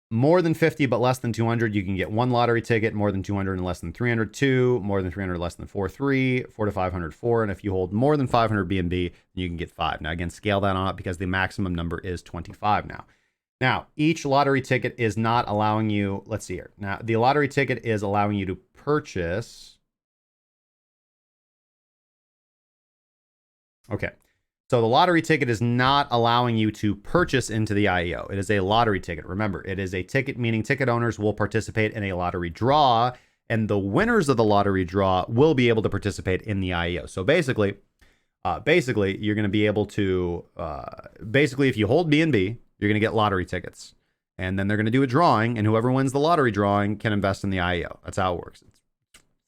more than 50 but less than 200, you can get 1 lottery ticket. More than 200 and less than 300, 2. More than 300 less than 4, 3. 4 to 500, 4. And if you hold more than 500 BNB, you can get 5. Now again, scale that on up because the maximum number is 25 now. Now, each lottery ticket is not allowing you, let's see here. Now, the lottery ticket is allowing you to purchase. Okay. So the lottery ticket is not allowing you to purchase into the IEO. It is a lottery ticket. Remember, it is a ticket, meaning ticket owners will participate in a lottery draw, and the winners of the lottery draw will be able to participate in the IEO. So basically, you're going to be able to, if you hold BNB, you're going to get lottery tickets. And then they're going to do a drawing, and whoever wins the lottery drawing can invest in the IEO. That's how it works. It's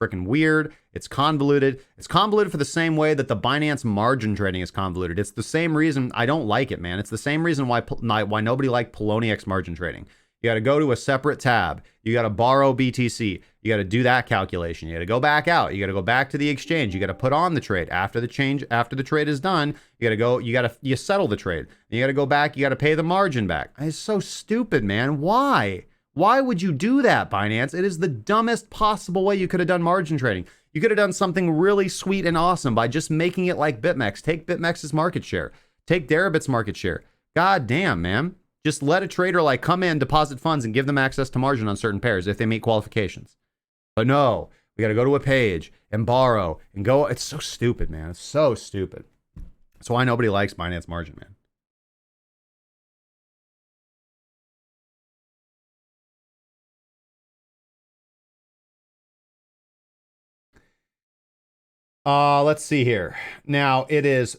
freaking weird. It's convoluted. It's convoluted for the same way that the Binance margin trading is convoluted. It's the same reason I don't like it, man. It's the same reason why nobody liked Poloniex margin trading. You got to go to a separate tab. You got to borrow BTC. You got to do that calculation. You got to go back out. You got to go back to the exchange. You got to put on the trade after the trade is done. You settle the trade. You got to go back. You got to pay the margin back. It's so stupid, man. Why? Why would you do that, Binance? It is the dumbest possible way you could have done margin trading. You could have done something really sweet and awesome by just making it like BitMEX. Take BitMEX's market share. Take Deribit's market share. God damn, man. Just let a trader come in, deposit funds, and give them access to margin on certain pairs if they meet qualifications. But no, we got to go to a page and borrow and go. It's so stupid, man. It's so stupid. That's why nobody likes Binance margin, man. Let's see here. Now it is,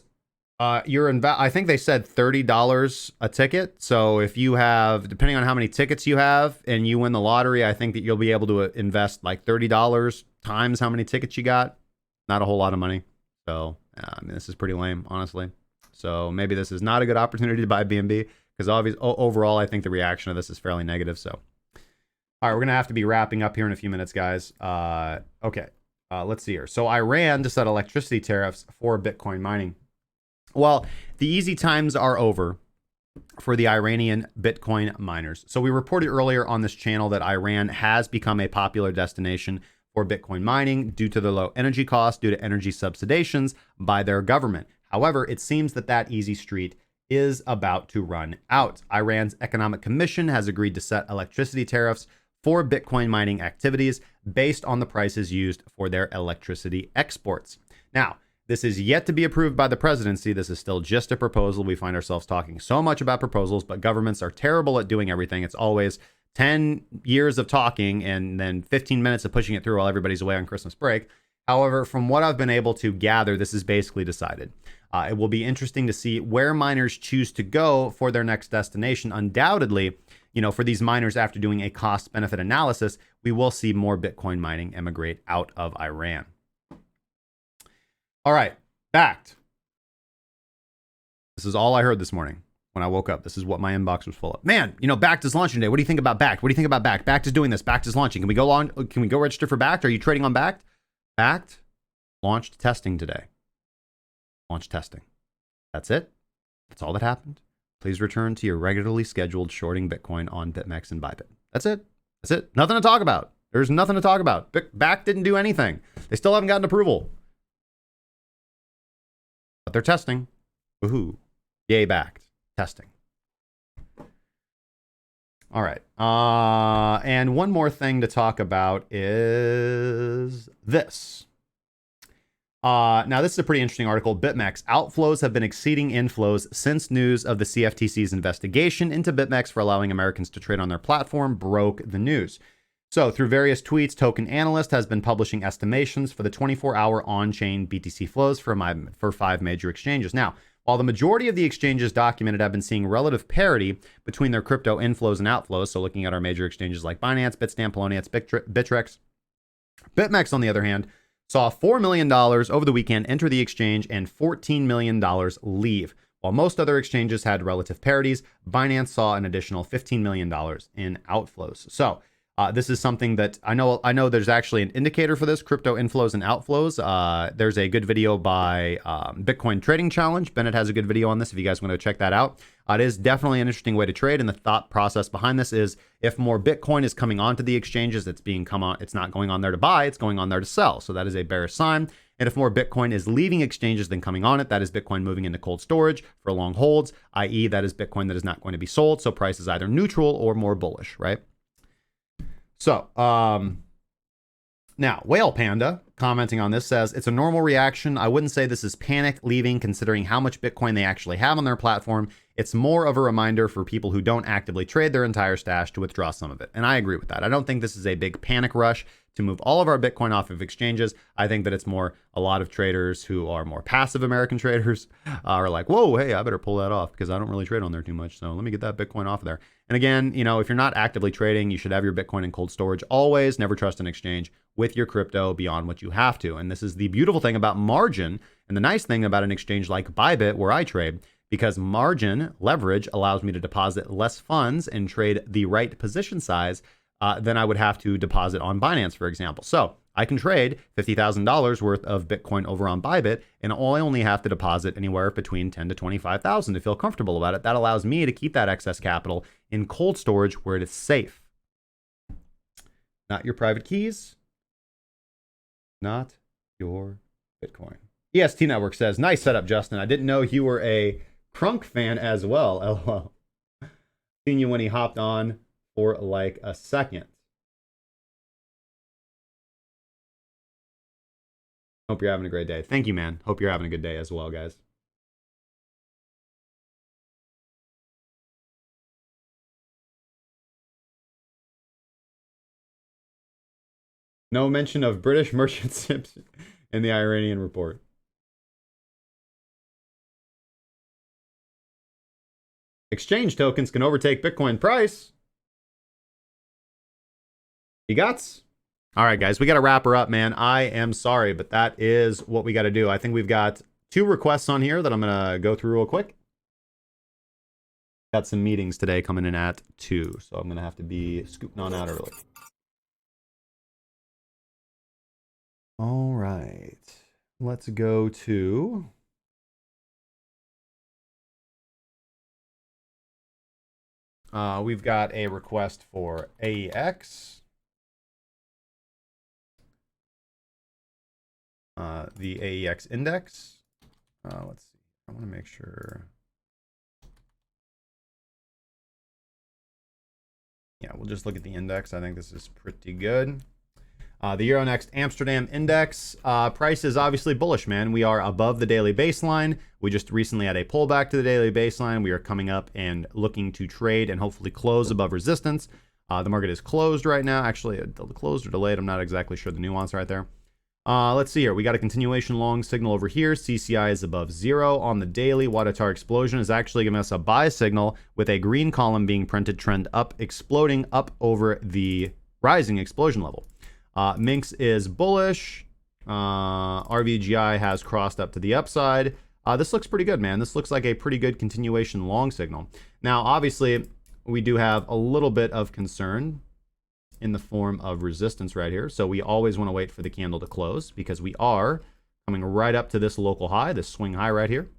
I think they said $30 a ticket. So if you have, depending on how many tickets you have and you win the lottery, I think that you'll be able to invest like $30 times how many tickets you got. Not a whole lot of money. So, this is pretty lame, honestly. So maybe this is not a good opportunity to buy BNB because obviously overall, I think the reaction of this is fairly negative. So, all right, we're going to have to be wrapping up here in a few minutes, guys. Okay. Let's see here. So Iran to set electricity tariffs for Bitcoin mining. Well, the easy times are over for the Iranian Bitcoin miners. So we reported earlier on this channel that Iran has become a popular destination for Bitcoin mining due to the low energy costs, due to energy subsidizations by their government. However, it seems that that easy street is about to run out. Iran's Economic Commission has agreed to set electricity tariffs for Bitcoin mining activities based on the prices used for their electricity exports. Now, this is yet to be approved by the presidency. This is still just a proposal. We find ourselves talking so much about proposals, but governments are terrible at doing everything. It's always 10 years of talking and then 15 minutes of pushing it through while everybody's away on Christmas break. However, from what I've been able to gather, this is basically decided. It will be interesting to see where miners choose to go for their next destination. Undoubtedly, for these miners, after doing a cost-benefit analysis, we will see more Bitcoin mining emigrate out of Iran. All right, Bakkt. This is all I heard this morning when I woke up. This is what my inbox was full of. Man, Bakkt is launching today. What do you think about Bakkt? What do you think about Bakkt? Bakkt is doing this. Bakkt is launching. Can we go register for Bakkt? Are you trading on Bakkt? Bakkt launched testing today. Launch testing. That's it. That's all that happened. Please return to your regularly scheduled shorting Bitcoin on BitMEX and ByBit. That's it. That's it. Nothing to talk about. There's nothing to talk about. Bakkt didn't do anything. They still haven't gotten approval. But they're testing. Woohoo. Yay, Bakkt. Testing. All right. And one more thing to talk about is this. Now, this is a pretty interesting article. BitMEX. Outflows have been exceeding inflows since news of the CFTC's investigation into BitMEX for allowing Americans to trade on their platform broke the news. So, through various tweets, Token Analyst has been publishing estimations for the 24-hour on-chain BTC flows for 5 major exchanges. Now, while the majority of the exchanges documented have been seeing relative parity between their crypto inflows and outflows, so looking at our major exchanges like Binance, Bitstamp, Poloniex, Bittrex, BitMEX, on the other hand, saw $4 million over the weekend enter the exchange and $14 million leave. While most other exchanges had relative parities, Binance saw an additional $15 million in outflows. So this is something that I know there's actually an indicator for this, crypto inflows and outflows. There's a good video by Bitcoin Trading Challenge. Bennett has a good video on this if you guys want to check that out. It is definitely an interesting way to trade, and the thought process behind this is if more Bitcoin is coming onto the exchanges, it's not going on there to buy, it's going on there to sell. So that is a bearish sign. And if more Bitcoin is leaving exchanges than coming on it, that is Bitcoin moving into cold storage for long holds, i.e. that is Bitcoin that is not going to be sold. So price is either neutral or more bullish, right? So, now, Whale Panda, commenting on this, says, it's a normal reaction. I wouldn't say this is panic leaving, considering how much Bitcoin they actually have on their platform. It's more of a reminder for people who don't actively trade their entire stash to withdraw some of it. And I agree with that. I don't think this is a big panic rush to move all of our Bitcoin off of exchanges. I think that it's more a lot of traders who are more passive American traders are like, whoa, hey, I better pull that off because I don't really trade on there too much. So let me get that Bitcoin off of there. And again, you know, if you're not actively trading, you should have your Bitcoin in cold storage always. Never trust an exchange with your crypto beyond what you have to. And this is the beautiful thing about margin and the nice thing about an exchange like ByBit where I trade, because margin leverage allows me to deposit less funds and trade the right position size than I would have to deposit on Binance, for example. So I can trade $50,000 worth of Bitcoin over on ByBit, and I only have to deposit anywhere between $10,000 to $25,000 to feel comfortable about it. That allows me to keep that excess capital in cold storage where it is safe. Not your private keys. Not your Bitcoin. EST Network says, nice setup, Justin. I didn't know you were a Crunk fan as well. LOL. Seen you when he hopped on for like a second. Hope you're having a great day. Thank you, man. Hope you're having a good day as well, guys. No mention of British merchant ships in the Iranian report. Exchange tokens can overtake Bitcoin price. You gots? All right, guys, we got to wrap her up, man. I am sorry, but that is what we got to do. I think we've got 2 requests on here that I'm going to go through real quick. Got some meetings today coming in at 2, so I'm going to have to be scooting on out early. All right, let's go to... we've got a request for AEX. The AEX Index. Let's see. I want to make sure. Yeah, we'll just look at the index. I think this is pretty good. The Euronext Amsterdam Index price is obviously bullish, man. We are above the daily baseline. We just recently had a pullback to the daily baseline. We are coming up and looking to trade and hopefully close above resistance. The market is closed right now. Actually, closed or delayed. I'm not exactly sure the nuance right there. Let's see here. We got a continuation long signal over here. CCI is above 0 on the daily. Wadatar explosion is actually giving us a buy signal with a green column being printed, trend up, exploding up over the rising explosion level. Minx is bullish. RVGI has crossed up to the upside. This looks pretty good, man. This looks like a pretty good continuation long signal. Now, obviously, we do have a little bit of concern in the form of resistance right here. So we always want to wait for the candle to close because we are coming right up to this local high, this swing high right here.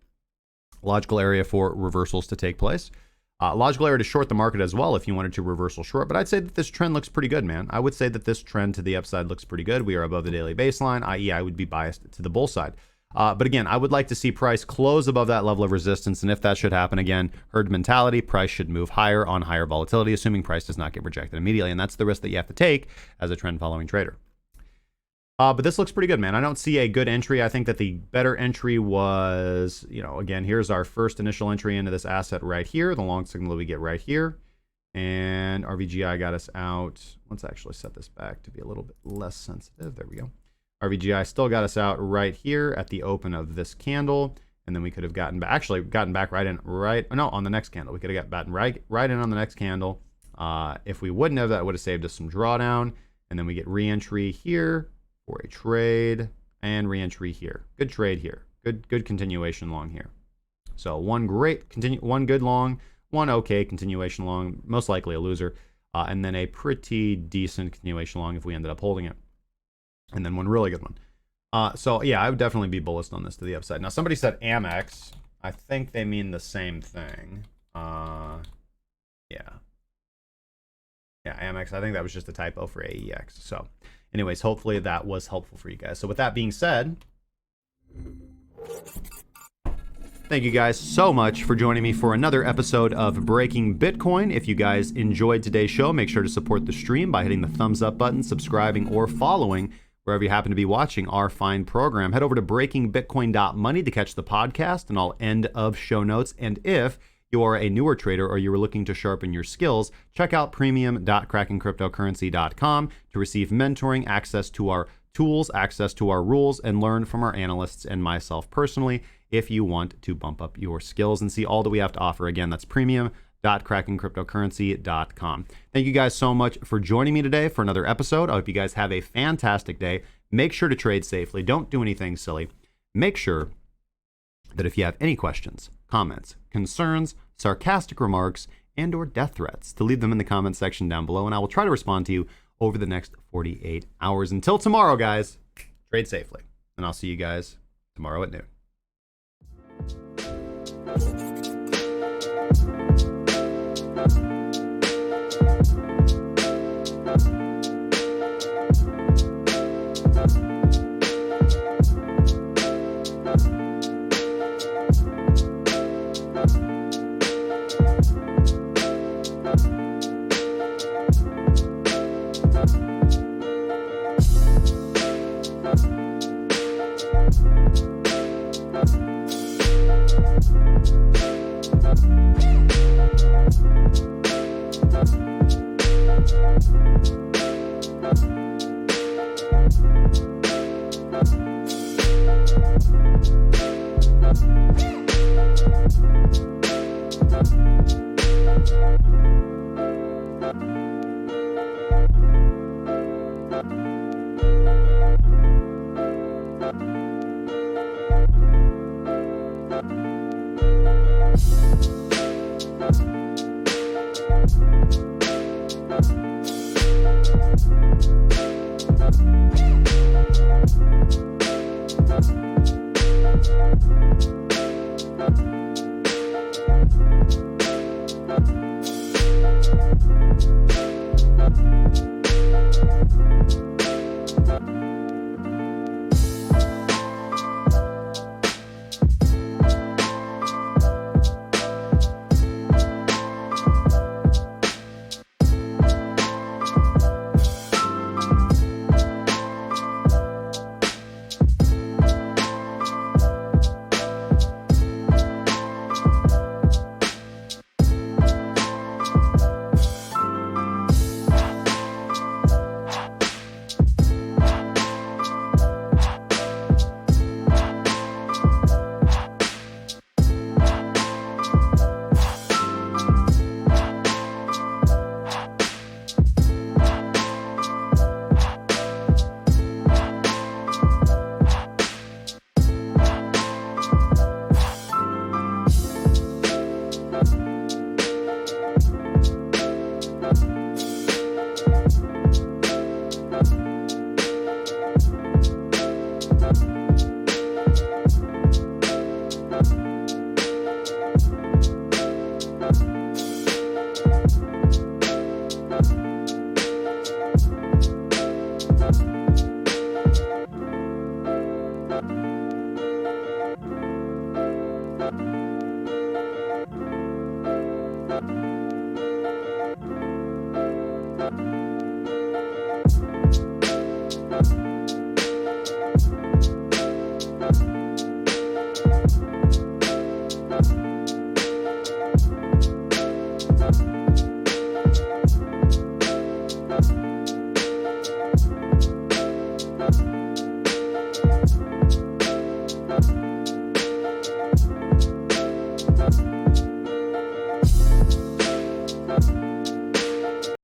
Logical area for reversals to take place. Logical area to short the market as well if you wanted to reversal short, but I'd say that this trend looks pretty good, man. I would say that this trend to the upside looks pretty good. We are above the daily baseline, i.e. I would be biased to the bull side. But again, I would like to see price close above that level of resistance, and if that should happen again, herd mentality, price should move higher on higher volatility, assuming price does not get rejected immediately, and that's the risk that you have to take as a trend following trader. But this looks pretty good, man. I don't see a good entry. I think that the better entry was, again, here's our first initial entry into this asset right here. The long signal we get right here. And RVGI got us out. Let's actually set this back to be a little bit less sensitive. There we go. RVGI still got us out right here at the open of this candle. And then we could have gotten back, on the next candle. We could have gotten right in on the next candle. If we wouldn't have, that would have saved us some drawdown. And then we get re-entry here for a trade and re-entry here. Good trade here. Good continuation long here. So one good long, one okay continuation long, most likely a loser, and then a pretty decent continuation long if we ended up holding it. And then one really good one. So yeah, I would definitely be bullish on this to the upside. Now somebody said AMEX. I think they mean the same thing. Yeah, AMEX. I think that was just a typo for AEX. So anyways, hopefully that was helpful for you guys. So with that being said, thank you guys so much for joining me for another episode of Breaking Bitcoin. If you guys enjoyed today's show, make sure to support the stream by hitting the thumbs up button, subscribing, or following wherever you happen to be watching our fine program. Head over to breakingbitcoin.money to catch the podcast and all end of show notes. And if you are a newer trader or you are looking to sharpen your skills, check out premium.crackingcryptocurrency.com to receive mentoring, access to our tools, access to our rules, and learn from our analysts and myself personally if you want to bump up your skills and see all that we have to offer. Again, that's premium.crackingcryptocurrency.com. Thank you guys so much for joining me today for another episode. I hope you guys have a fantastic day. Make sure to trade safely. Don't do anything silly. Make sure that if you have any questions, comments, concerns, sarcastic remarks, and or death threats, to leave them in the comment section down below, and I will try to respond to you over the next 48 hours. Until tomorrow, guys, trade safely, and I'll see you guys tomorrow at new.